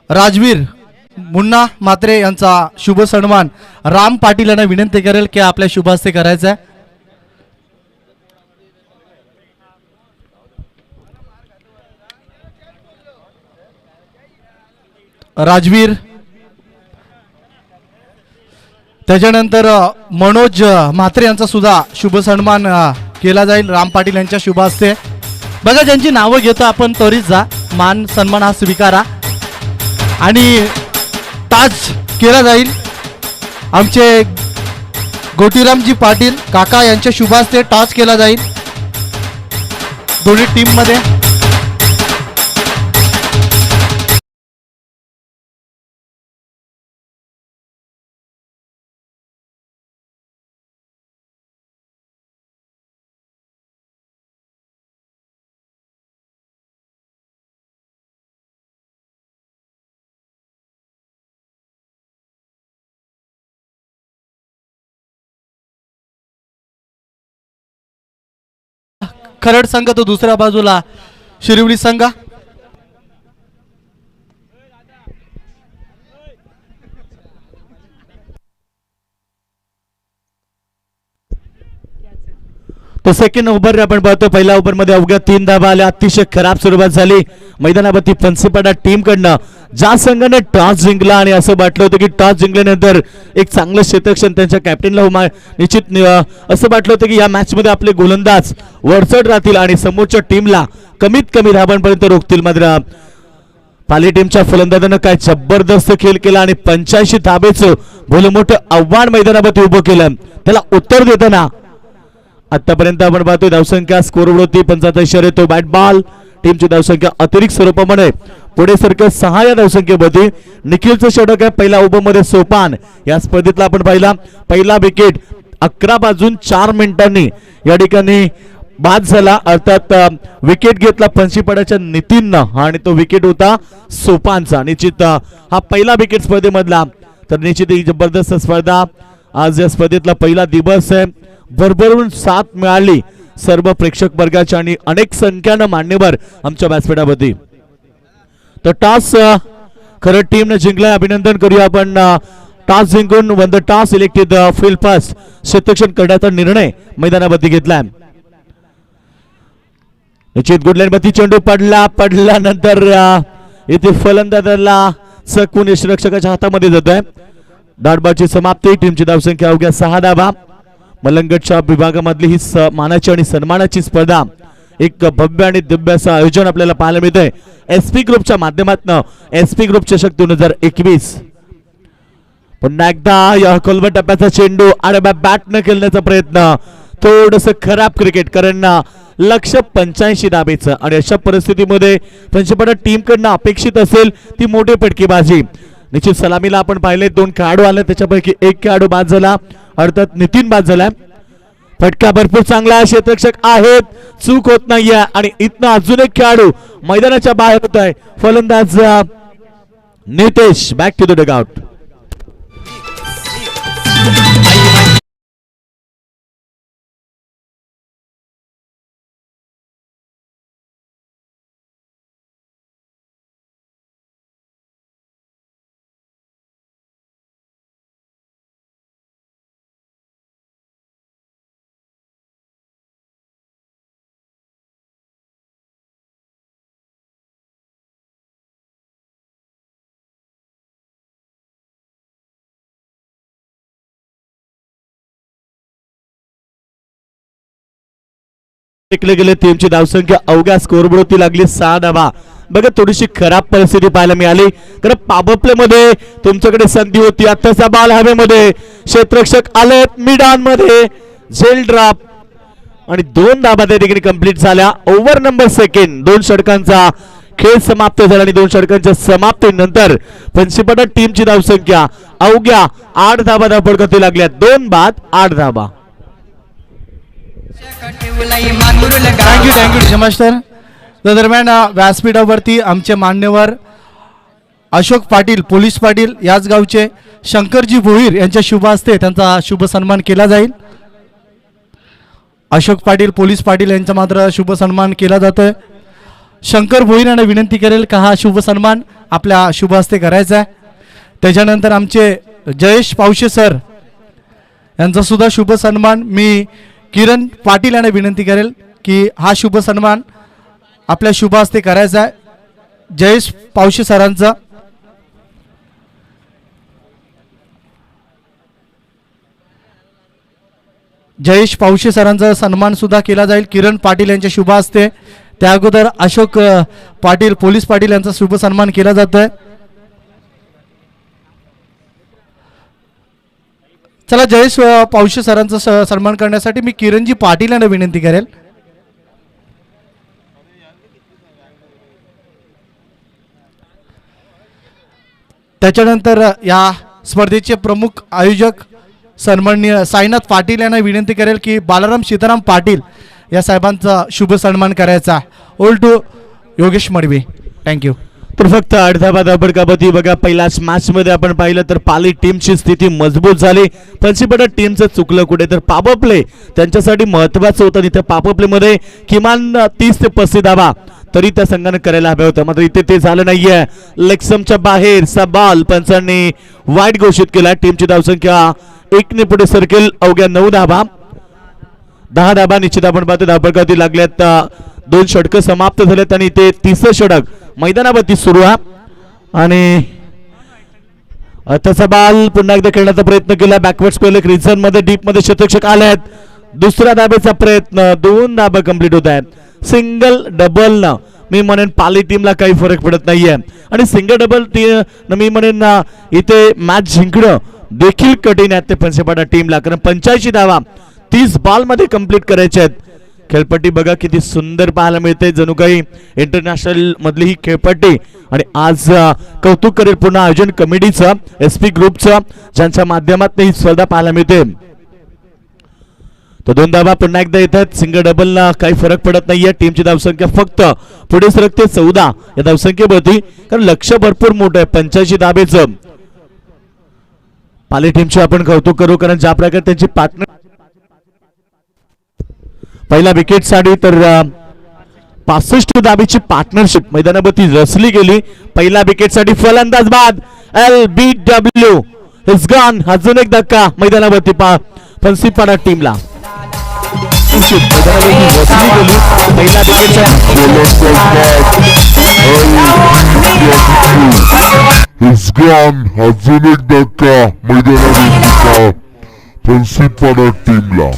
राजवीर मुन्ना म्हात्रे यांचा शुभ सन्मान राम पाटील यांना विनंती करेल की आपल्या शुभ हस्ते करायचा आहे. राजवीर त्याच्यानंतर मनोज म्हात्रे यांचा सुद्धा शुभ सन्मान केला जाईल राम पाटील यांच्या शुभ हस्ते. बघा ज्यांची नावं घेतो आपण त्वरित जा मान सन्मान हा स्वीकारा आणि ताज केला जाईल. आमचे गोटीरामजी पाटील काका यांच्या शुभ हस्ते टॉस केला जाईल दोन्ही टीम मध्ये. खरड संघ तो दुसऱ्या बाजूला शिरवली संघ. तो सेकंड ओव्हर आपण पाहतो. पहिल्या ओव्हर मध्ये अवघ्या 3 धावा आल्या. अतिशय खराब सुरुवात झाली मैदानावरती फन्सीपाडा टीम कडनं. ज्या संघाने टॉस जिंकला आणि असं वाटलं होतं की टॉस जिंकल्यानंतर एक चांगलं क्षेत्ररक्षण त्यांच्या कॅप्टनला निश्चित असं वाटलं होतं की या मॅच मध्ये आपले गोलंदाज वरचढ राहतील आणि समोरच्या टीमला कमीत कमी धावांपर्यंत रोखतील. मात्र पाली टीमच्या फलंदाजानं काय जबरदस्त खेळ केला आणि 85 धाबेचं भलं मोठं आव्हान मैदानावरती उभं केलं. त्याला उत्तर देताना आतापर्यंत आपण पाहतोय धावसंख्या स्कोरवरती 75 येतो. बॅट बॉल टीमची धावसंख्या अतिरिक्त स्वरूपामध्ये पुढे सरकत 6 या धावसंख्येमध्ये निखिलचं षटक आहे. पहिल्या ओव्हरमध्ये सोपान या स्पर्धेतला आपण पाहिला पहिला विकेट 11 वाजून 4 मिनिटांनी या ठिकाणी बाद झाला. अर्थात विकेट घेतला पंचीपाड्याच्या नितीननं आणि तो विकेट होता सोपानचा. निश्चित हा पहिला विकेट स्पर्धेमधला. तर निश्चित ही जबरदस्त स्पर्धा आज या स्पर्धेतला पहिला दिवस आहे. भरभरून साथ मिळाली सर्व प्रेक्षक वर्गाच्या आणि अनेक संख्यानं मान्यवर आमच्या व्यासपीठावरती. तर टॉस खरं टीमने जिंकलाय. अभिनंदन करूया आपण. टॉस जिंकून one the toss selected field first क्षेत्ररक्षण करण्याचा निर्णय मैदानावरती घेतलाय. निश्चित गुडलाईनवरती चेंडू पडल्यानंतर इथे फलंदाजाला चकवून यष्टिरक्षकाच्या हातामध्ये जातोय. धाडबाची समाप्ती. टीमची धावसंख्या अवघ्या 6 धावा. मलंगटच्या विभागामधली ही मानाची आणि सन्मानाची स्पर्धा एक भव्य आणि दिव्य असं आयोजन आपल्याला पाहायला मिळतंय एसपी ग्रुपच्या माध्यमातून. एसपी ग्रुप चषक 2021. पुन्हा एकदा या खोलवर टप्प्याचा चेंडू आणि बॅट न खेळण्याचा प्रयत्न. थोडस खराब क्रिकेट कारण लक्ष 85 धाबेचं आणि अशा परिस्थितीमध्ये पंचपाडा टीम कडनं अपेक्षित असेल ती मोठी फटकेबाजी. निश्चित सलामीला आपण पाहिले 2 खेळाडू आले त्याच्यापैकी एक खेळाडू बाद झाला. अर्थात नितीन बाद झालाय. फटका भरपूर चांगला आहे. क्षेत्ररक्षक आहेत चूक होत नाहीये आणि इथनं अजून एक खेळाडू मैदानाच्या बाहेर होत आहे. फलंदाज Nitesh back to the dugout. टिकले गेले. टीमची धावसंख्या अवघ्या स्कोरबोर्डवरती लागली 6 धावा. बघा थोडीशी खराब परिस्थिती पाहायला मिळाली कारण पॉवर प्ले मध्ये तुमच्याकडे संधी होती. आताचा बॉल हवेमध्ये क्षेत्ररक्षक आलेत मिड ऑन मध्ये झेल ड्रॉप आणि 2 धाबा त्या ठिकाणी कंप्लीट झाल्या. ओव्हर नंबर सेकंड 2 षटकांचा खेळ समाप्त झाला आणि 2 षटकांच्या समाप्तीनंतर पंचपाडा टीमची धावसंख्या अवघ्या 8 धाबा धावपडकती लागल्या. 2 बाद 8 धाबा. Thank you master. त्या दरम्यान व्यासपीठावरती आमचे मान्यवर अशोक पाटील पोलीस पाटील याच गावचे शंकरजी भोईर यांच्या शुभ हस्ते त्यांचा शुभ सन्मान केला जाईल. अशोक पाटील पोलीस पाटील यांचा मात्र शुभ सन्मान केला जातोय. शंकर भोईर यांना विनंती करेल का हा शुभ सन्मान आपल्या शुभ हस्ते करायचा आहे. त्याच्यानंतर आमचे जयेश पावशे सर यांचा सुद्धा शुभ सन्मान मी किरण पाटील यांना विनंती करेल की हा शुभ सन्मान आपल्या शुभ हस्ते करायचा आहे. जयेश पावशे सरांचा. जयेश पावशे सरांचा सन्मान सुद्धा केला जाईल किरण पाटील यांच्या शुभ हस्ते. त्या अगोदर अशोक पाटील पोलीस पाटील यांचा शुभ सन्मान केला जातोय. चला जयेश पावशे सरांचा सन्मान करण्यासाठी मी किरणजी पाटील यांना विनंती करेल. त्याच्यानंतर या स्पर्धेचे प्रमुख आयोजक सन्माननीय साईनाथ पाटील यांना विनंती करेल की बालाराम सीताराम पाटील या साहेबांचा शुभ सन्मान करायचा. ओल टू योगेश मडवी. थँक्यू. तर फक्त 8 धाबा धावपडकावरती बघा पहिल्याच मॅच मध्ये आपण पाहिलं तर पाली टीमची स्थिती मजबूत झाली. पंचपाडा टीमचं चुकलं कुठे तर पॉवर प्ले त्यांच्यासाठी महत्वाचं होतं. इथे पॉवर प्ले मध्ये किमान 30 ते 35 धाबा तरी त्या संघाने करायला हव्या होत्या मात्र इथे ते झालं नाहीये. लेगस्टंपच्या बाहेर सा बॉल पंचांनी वाईट घोषित केला. टीमची धावसंख्या 1 ने पुढे सरकेल अवघ्या 9 धाबा. 10 धाबा निश्चित आपण पाहतो धावपडकावरती लागल्यात. 2 षटकं समाप्त झालेत आणि ते 30 षटक मैदानावरती सुरू आहे आणि त्याचा बॉल पुन्हा एकदा खेळण्याचा प्रयत्न केला. बॅकवर्ड स्पेल रिझन मध्ये डीप मध्ये क्षेत्ररक्षक आले आहेत. दुसऱ्या धाब्याचा प्रयत्न 2 धाबा कंप्लीट होत आहेत. सिंगल डबल न मी म्हणेन पाली टीमला काही फरक पडत नाहीये आणि सिंगल डबल मी म्हणेन इथे मॅच जिंकणं देखील कठीण आहे ते पंचपाडा टीमला कारण 85 धावा 30 बॉल मध्ये कंप्लीट करायचे आहेत. खेळपट्टी बघा किती सुंदर पाहायला मिळते, जणू काही इंटरनॅशनल मधली ही खेळपट्टी. आणि आज कौतुक करेल पूर्ण आयोजन कमिटीचं, SP ग्रुपचं, ज्यांच्या माध्यमातून ही स्पर्धा पाहायला मिळते. तो 2 धाबा पुन्हा एकदा येतात. सिंगल डबलला काही फरक पडत नाहीये. टीमची धावसंख्या फक्त पुढे सरकते 14 या धावसंख्येवरती, कारण लक्ष भरपूर मोठं आहे 85 धाबेचं. पाली टीमचे आपण कौतुक करू, कारण ज्या प्रकारे त्यांची पार्टनर पहिल्या विकेट साठी तर 65 धाबेची पार्टनरशिप मैदानावरती रचली गेली. पहिल्या विकेट साठी फलंदाज बाद LBW इज गॉन. अजून एक धक्का मैदानावरती फन्सीपाडा टीमला. मैदानावरती रचली गेली पहिल्या विकेट अजून एक धक्का मैदानावरती फन्सीपाडा टीमला.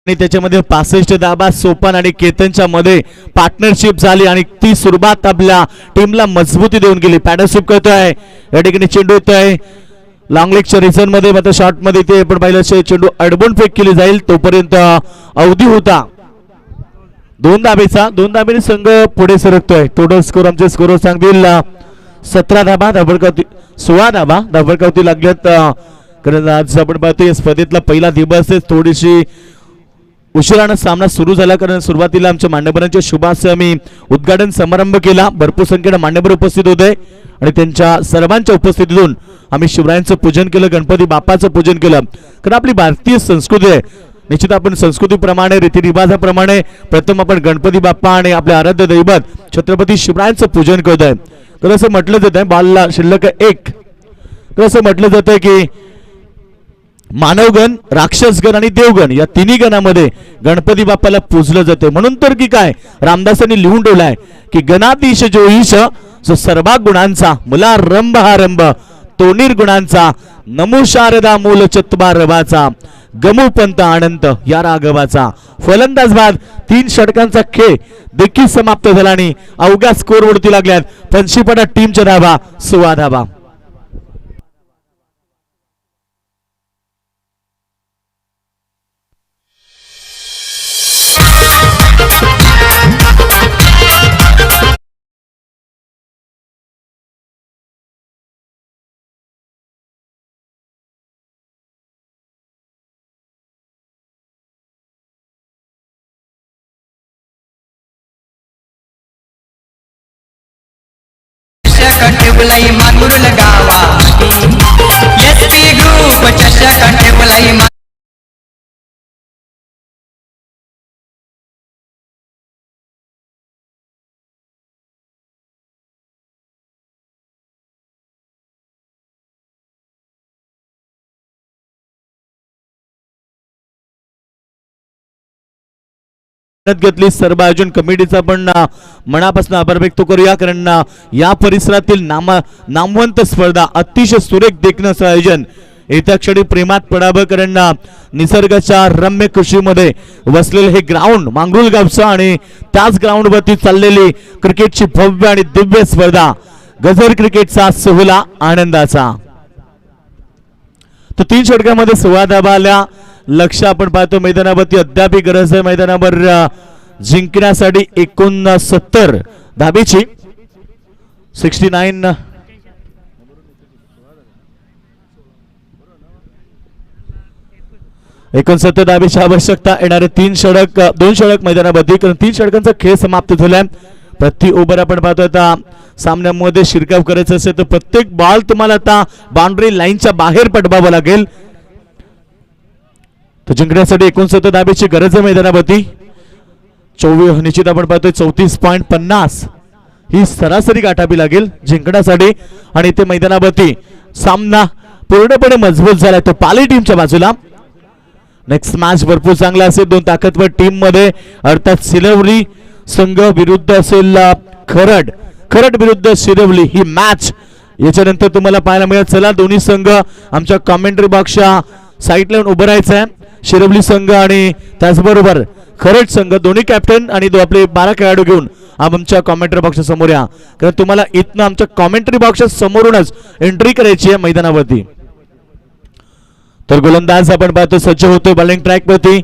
आणि त्याच्यामध्ये 65 धाबा सोपान आणि केतनच्या मध्ये पार्टनरशिप झाली आणि ती सुरुवात आपल्या टीमला मजबूती देऊन गेली. पॅडरशिप करतोय या ठिकाणी, चेंडू येतोय लॉंग लेगच्या रिझन मध्ये, मात्र शॉर्ट मध्ये ते पण पाहिलं चेंडू अडबून फेक केली जाईल तोपर्यंत अवधी होता 2 धाबेचा. 2 धाबेने संघ पुढे सरकतोय. टोटल स्कोर आमचे स्कोर सांगतील 17 धाबा, धाबडकावती 16 धाबा धाबडकावती लागल्यात. कारण आज आपण पाहतोय स्पर्धेतला पहिला दिवस थोडीशी उशिरानं सामना सुरू झाला, कारण सुरुवातीला आमच्या मान्यवरांच्या शुभास मी उद्घाटन समारंभ केला. भरपूर संख्येने मान्यवर उपस्थित होते आणि त्यांच्या सर्वांच्या उपस्थितीतून आम्ही शिवरायांचं पूजन केलं, गणपती बाप्पाचं पूजन केलं. कारण आपली भारतीय संस्कृती आहे, निश्चित आपण संस्कृतीप्रमाणे रीतिरिवाजाप्रमाणे प्रथम आपण गणपती बाप्पा आणि आपले आराध्य दैवत छत्रपती शिवरायांचं पूजन करतोय. तर असं म्हटलं जात आहे बालला शिल्लक 1, तर असं म्हटलं जातं की मानवगण, राक्षसगण आणि देवगण या तिन्ही गणामध्ये गणपती बाप्पाला पूजलं जाते. म्हणून तर की काय रामदासांनी लिहून ठेवलाय की गणाधीश जो ईश, जो सर्वा गुणांचा, मुलारंभ हा रंभ, तो निर्गुणांचा, नमो शारदा मूल चत्वा रवाचा, गमू पंत आनंद या राघवाचा. फलंदाज बाद 3 षटकांचा खेळ देखील समाप्त झाला आणि अवघ्या स्कोर वरती लागल्यात फन्सीपाडा टीमच्या धाबा 16 धाबा. ठेवलंय मानूर गावा SP ग्रुप चषक ठेवलंय. घेतली सर्व आयोजन कमिटीचा पण मनापासून आभार व्यक्त करूया, कारण या परिसरातील नामवंत स्पर्धा अतिशय सुरेख देखण्याचं आयोजन येत्या क्षणी प्रेमात पडावं, कारण निसर्गाच्या रम्य कृषीमध्ये वसलेले हे ग्राउंड मांगरुळ गावचं आणि त्याच ग्राउंड वरती चाललेली क्रिकेटची भव्य आणि दिव्य स्पर्धा गजर क्रिकेटचा सोहळा आनंदाचा. तर 3 षटकामध्ये 16 धाबा आल्या. लक्ष आपण पाहतो मैदानावरती अद्याप गरज आहे मैदानावर जिंकण्यासाठी 69 धाबेची 69 69 धाबेची आवश्यकता. येणारे 2 षटक मैदानावरती, कारण 3 षटकांचा खेळ समाप्त झालाय. प्रति ओव्हर आपण पाहतो आता सामन्यामध्ये शिरकाव करायचं असेल तर प्रत्येक बॉल तुम्हाला आता बाउंड्री लाईनच्या बाहेर पटवावं लागेल. तो जिंकण्यासाठी 69 धाबेची गरज आहे मैदानावरती. 24 निश्चित आपण पाहतोय 34.50 ही सरासरी गाठावी लागेल जिंकण्यासाठी आणि ते मैदानावरती सामना पूर्णपणे मजबूत झाला तो पाली टीमच्या बाजूला. नेक्स्ट मॅच भरपूर चांगला असेल. 2 ताकदवर टीम मध्ये अर्थात सिलवरी संघ विरुद्ध असेल खरड, खरड विरुद्ध शिरवली ही मॅच याच्यानंतर तुम्हाला पाहायला मिळेल. चला दोन्ही संघ आमच्या कॉमेंट्री बॉक्सच्या साईडला उभं राहायचं आहे. शिरवली संघ आणि त्याचबरोबर खरड संघ दोन्ही कॅप्टन आणि आपले 12 खेळाडू घेऊन आमच्या कॉमेंट्री बॉक्सच्या समोर या, कारण तुम्हाला इथनं आमच्या कॉमेंट्री बॉक्सच्या समोरूनच एंट्री करायची आहे मैदानावरती. तर गोलंदाज आपण पाहतो सज्ज होतोय बॉलिंग ट्रॅक वरती.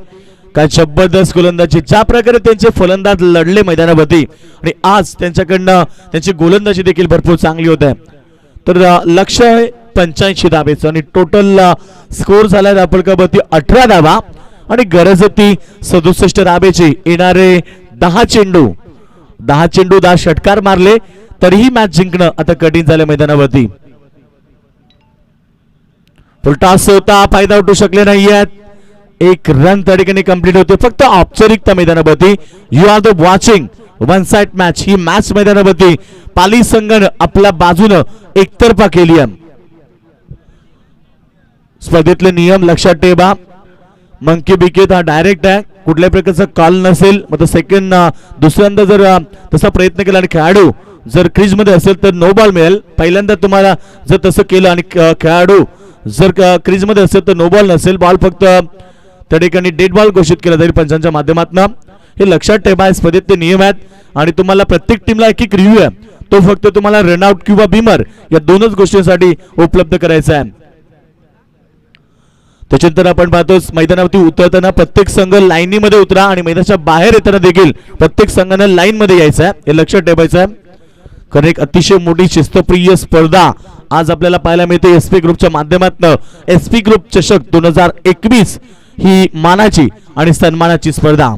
काय जबरदस्त गोलंदाजी, ज्या प्रकारे त्यांचे फलंदाज लढले मैदानावरती आणि आज त्यांच्याकडनं त्यांची गोलंदाजी देखील भरपूर चांगली होत आहे. तर लक्ष्य आहे 85 धाबेचं आणि टोटल स्कोर झाला धापडकावरती 18 धाबा आणि गरज होती 67 धाबेची. येणारे 10 चेंडू 10 षटकार मारले तरीही मॅच जिंकणं आता कठीण झालं मैदानावरती. फुलटॉस होता, फायदा उठू शकले नाहीयेत. 1 रन त्या ठिकाणी कंप्लीट होते. फक्त औपचारिकता मैदानावरती. You are the watching one side match. ही मॅच मैदानावरती पाली संघानं आपल्या बाजूनं एकतर्फा केली आहे. स्पर्धेतले नियम लक्षात ठेवा. मंकी बिकेत हा डायरेक्ट आहे, कुठल्याही प्रकारचा कॉल नसेल. मग सेकंड दुसऱ्यांदा जर तसा प्रयत्न केला आणि खेळाडू जर क्रीज मध्ये असेल तर नो बॉल मिळेल. पहिल्यांदा तुम्हाला जर तसं केलं आणि खेळाडू जर क्रीज मध्ये असेल तर नो बॉल नसेल, बॉल फक्त त्या ठिकाणी डेड बॉल घोषित केला जाईल पंचांच्या माध्यमातून. हे लक्षात ठेवा, स्पर्धेतले नियम आहेत आणि तुम्हाला प्रत्येक टीमला एक रिव्ह्यू आहे, तो फक्त तुम्हाला रनआउट किंवा बिमर या दोनच गोष्टींसाठी उपलब्ध करायचा आहे. त्याच्यानंतर आपण पाहतो मैदानावरती उतरताना प्रत्येक संघ लाईनीमध्ये उतरा आणि मैदानाच्या बाहेर येताना देखील प्रत्येक संघानं लाईन मध्ये यायचं आहे, हे लक्षात ठेवायचं आहे. कारण एक अतिशय मोठी शिस्तप्रिय स्पर्धा आज आपल्याला पाहायला मिळते एसपी ग्रुपच्या माध्यमातून. एसपी ग्रुप चषक 2021 ही मानाची आणि सन्मानाची स्पर्धा.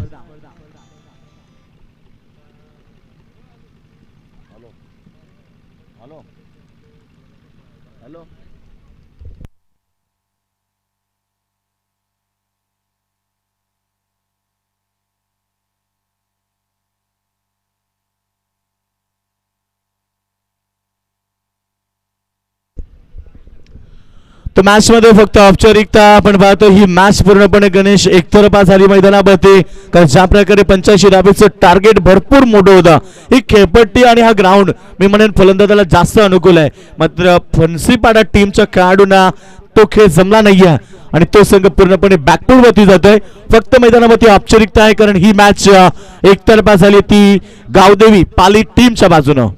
तर मॅच मध्ये फक्त औपचारिकता आपण पाहतो. ही मॅच पूर्णपणे गणेश एकतर्फा झाली मैदानावरती. कारण ज्या प्रकारे 85 धाबेचं टार्गेट भरपूर मोठं होतं. ही खेळपट्टी आणि हा ग्राउंड मी म्हणेन फलंदाजाला जास्त अनुकूल आहे. मात्र फणसीपाडा टीमच्या खेळाडूंना तो खेळ जमला नाहीये आणि तो संघ पूर्णपणे बॅकवर्ड वरती जातोय. फक्त मैदानावरती औपचारिकता आहे कारण ही मॅच एकतर्फा झाली ती गावदेवी पाली टीमच्या बाजूनं.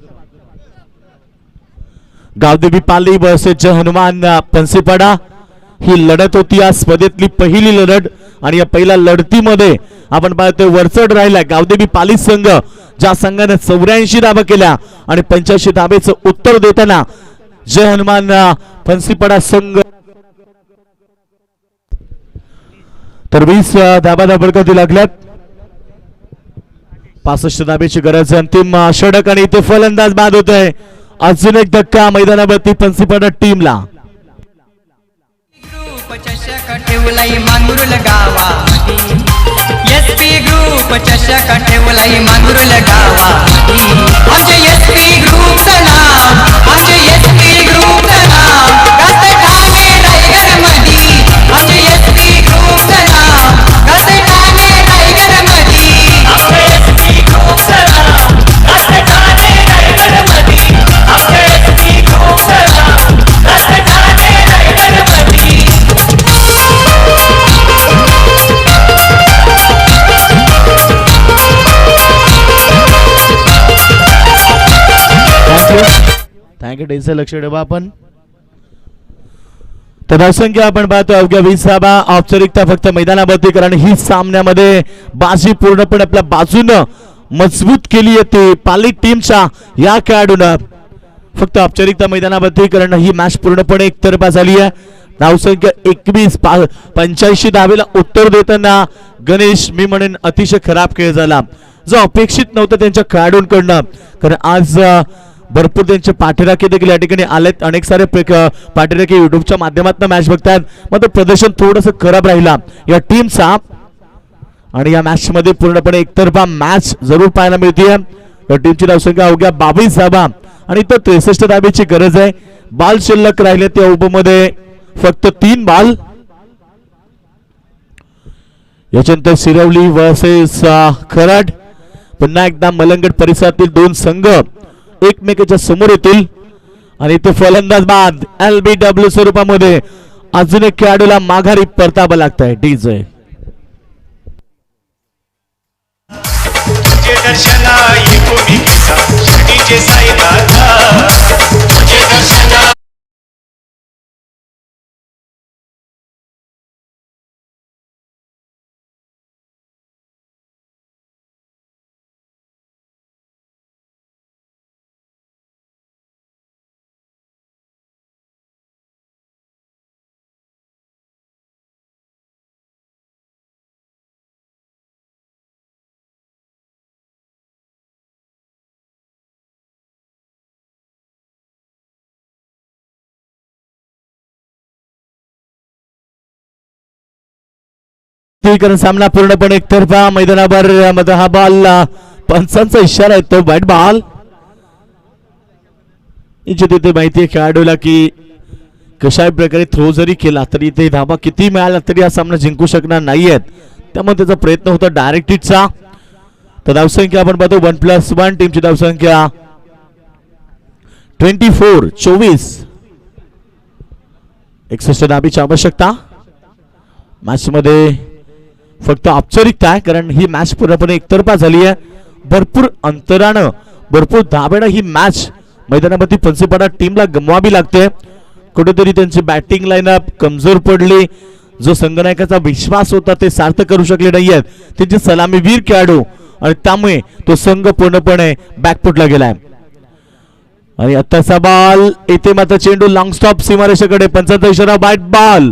गावदेवी पाली वर्सेस हनुमान फणसीपाडा ही लढत होती या स्पर्धेतली पहिली लढत आणि या पहिल्या लढतीमध्ये आपण पाहतोय वरचढ राहिला गावदेवी पाली संघ, ज्या संघाने 84 धाबा केल्या आणि 85 धाबेचं उत्तर देताना जय हनुमान फणसीपाडा संघ तर 20 धाबा धाबडकती लागल्यात. 65 धाबेची गरज. अंतिम षटक आणि इथे फलंदाज बाद होत आहे. अजून एक धक्का मैदानावरती फणसीपाडा टीमला. ग्रुप चषक ठेवलाई मांगुर्ल गावामध्ये. एसपी ग्रुप चषक ठेवलाई मांगुर्ल गावामध्ये. आमचे एसपी ग्रुपचं नाव, आमचे एसपी ग्रुपचं नाव गाते ठाणे रायगड मध्ये. आमचे एसपी ग्रुपचं नाव गाते ठाणे रायगड मध्ये. आमचे एसपी ग्रुपचं नाव गाते ठाणे रायगड मध्ये. आमचे एसपी ग्रुपचं नाव गाते ठाणे रायगड मध्ये. थँक्यू टेन्शन लक्ष ठेवा आपण. तर असंख्य आपण पाहतो अवघ्या 20 धाबा औपचारिकता फक्त मैदानावरती कारण ही सामन्यामध्ये बाजी पूर्णपणे आपल्या बाजूनं मजबूत केली येते पाली टीमच्या या खेळाडूनं. फक्त औपचारिकता मैदानावरती कारण ही मॅच पूर्णपणे एकतर्फा झाली आहे. धावसंख्या 21 85 धावेला उत्तर देताना गणेश मी म्हणेन अतिशय खराब खेळ झाला जो अपेक्षित नव्हतं त्यांच्या खेळाडूंकडनं. कारण आज भरपूर त्यांचे पाठीराखे देखील या ठिकाणी आलेत. अनेक सारे पाठीराखे युट्यूबच्या माध्यमातून मॅच बघतात. मात्र प्रदर्शन थोडंसं खराब राहिला या टीमचा आणि या मॅच मध्ये पूर्णपणे एकतर्फा मॅच जरूर पाहायला मिळते. या टीमची धावसंख्या अवघ्या 22 धाबा आणि तो 63 धाब्याची गरज आहे. बॉल शिल्लक राहिले त्या उपमध्ये फक्त 3 बॉल. याच्यानंतर शिरवली वर्सेस खरड. पुन्हा एकदा मलंगड परिसरातील दोन संघ एकमेकाच्या समोर येतील आणि ते फलंदाज बाद LBW स्वरूपामध्ये अजून एक खेळाडूला माघारी परतावा लागतंय. डीजे दर्शना कोणी डीजे साई दर्शना सामना पूर्णपणे एकतर्फा. मैदानावर मध्ये हा बॉल पंचांचा इशारा येतो व्हाईट बॉल. तिथे माहिती आहे खेळाडूला की कशाही प्रकारे थ्रो जरी केला तरी ते धाबा किती मिळाला तरी हा सामना जिंकू शकणार नाहीयेत. त्यामुळे त्याचा प्रयत्न होता डायरेक्ट हिटचा. तर धावसंख्या आपण पाहतो 1+1 टीमची धावसंख्या 24 61 धाबीची आवश्यकता. मॅच मध्ये फक्त औपचारिकता आहे कारण ही मॅच पूर्णपणे एकतर्फा झाली आहे. भरपूर अंतरानं भरपूर धाब्यानं ही मॅच मैदानामध्ये फन्सीपाडा टीमला गमवावी लागते. कुठेतरी त्यांची बॅटिंग लाईनअप कमजोर पडली. जो संघनायकाचा विश्वास होता ते सार्थ करू शकले नाहीयेत त्यांचे सलामीवीर खेळाडू आणि त्यामुळे तो संघ पूर्णपणे बॅकफुटला गेलाय. आणि आताचा बॉल इथे मात्र चेंडू लॉंग स्टॉप सीमारेषेकडे. पंचांचा इशारा व्हाईट बॉल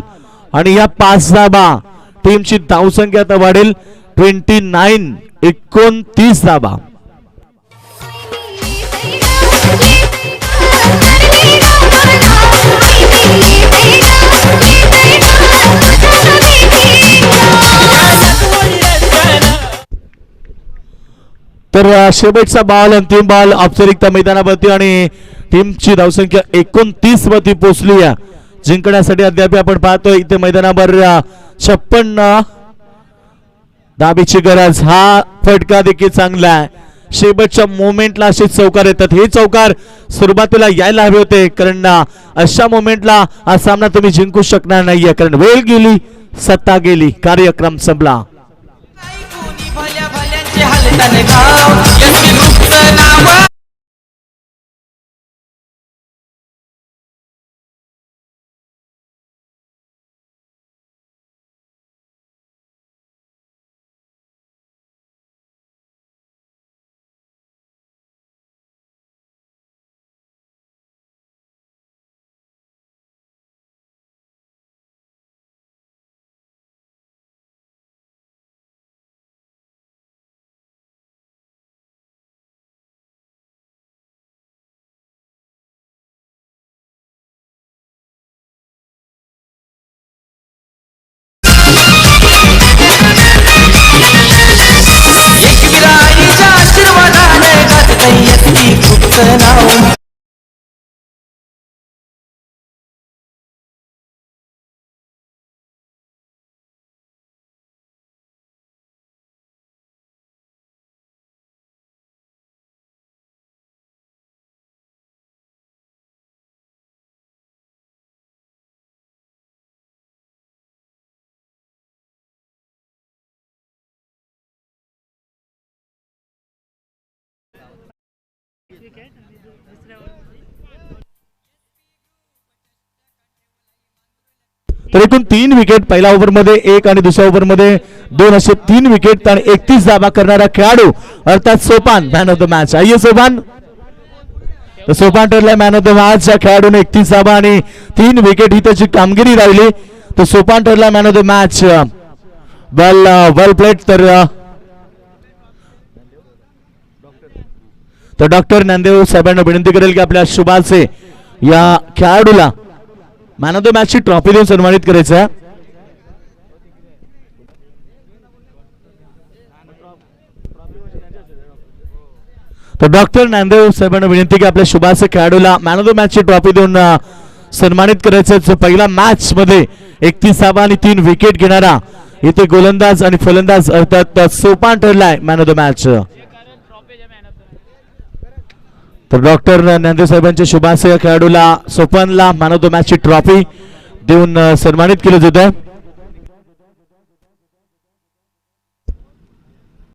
आणि या 5 धाबा टीमची धावसंख्या आता वाढेल 29 धाबा. तर शेवटचा बॉल अंतिम बॉल औपचारिकता मैदानावरती आणि टीमची धावसंख्या 29 वरती पोहोचली आहे. जिंकण्यासाठी अद्याप आपण पाहतोय इथे मैदानावर 56 धाबीची गरज. हा फटका देखील चांगला आहे. शेवटच्या मोमेंटला असे चौकार येतात. हे चौकार सुरुवातीला यायला हवे होते कारण अशा मोमेंटला हा सामना तुम्ही जिंकू शकणार नाहीये कारण वेळ गेली सत्ता गेली कार्यक्रम संपला. भल्या भल्यांचे हलतन गाव यस्वी ग्रुपचं नाव. तर एकूण 3 विकेट पहिल्या ओव्हरमध्ये 1 आणि दुसऱ्या ओव्हरमध्ये 2 असे 3 विकेट आणि 31 धावा करणारा खेळाडू अर्थात Sopan man of the match. आइए सोपान. तर सोपान ठरलाय मॅन ऑफ द मॅच. या खेळाडूने 31 धावा आणि 3 विकेट ही त्याची कामगिरी राहिली. तर सोपान ठरला man of the match. Well played. तर डॉक्टर नांदेव साहेबांना विनंती करेल की आपल्या शुभाचे या खेळाडूला मॅन ऑफ द मॅच ची ट्रॉफी देऊन सन्मानित करायचं आहे. तर डॉक्टर नांदेव साहेबांना विनंती की आपल्या शुभाचे खेळाडूला मॅन ऑफ द मॅच ची ट्रॉफी देऊन सन्मानित करायचं. पहिला मॅच मध्ये 31 धावा आणि 3 विकेट घेणारा इथे गोलंदाज आणि फलंदाज अर्थात सोपान ठरलाय मॅन ऑफ द मॅच. तर डॉक्टर ज्ञानदेव साहेबांच्या शुभाशय खेळाडूला सोपनला मॅन ऑफ द मॅचची ट्रॉफी देऊन सन्मानित केलं जात आहे.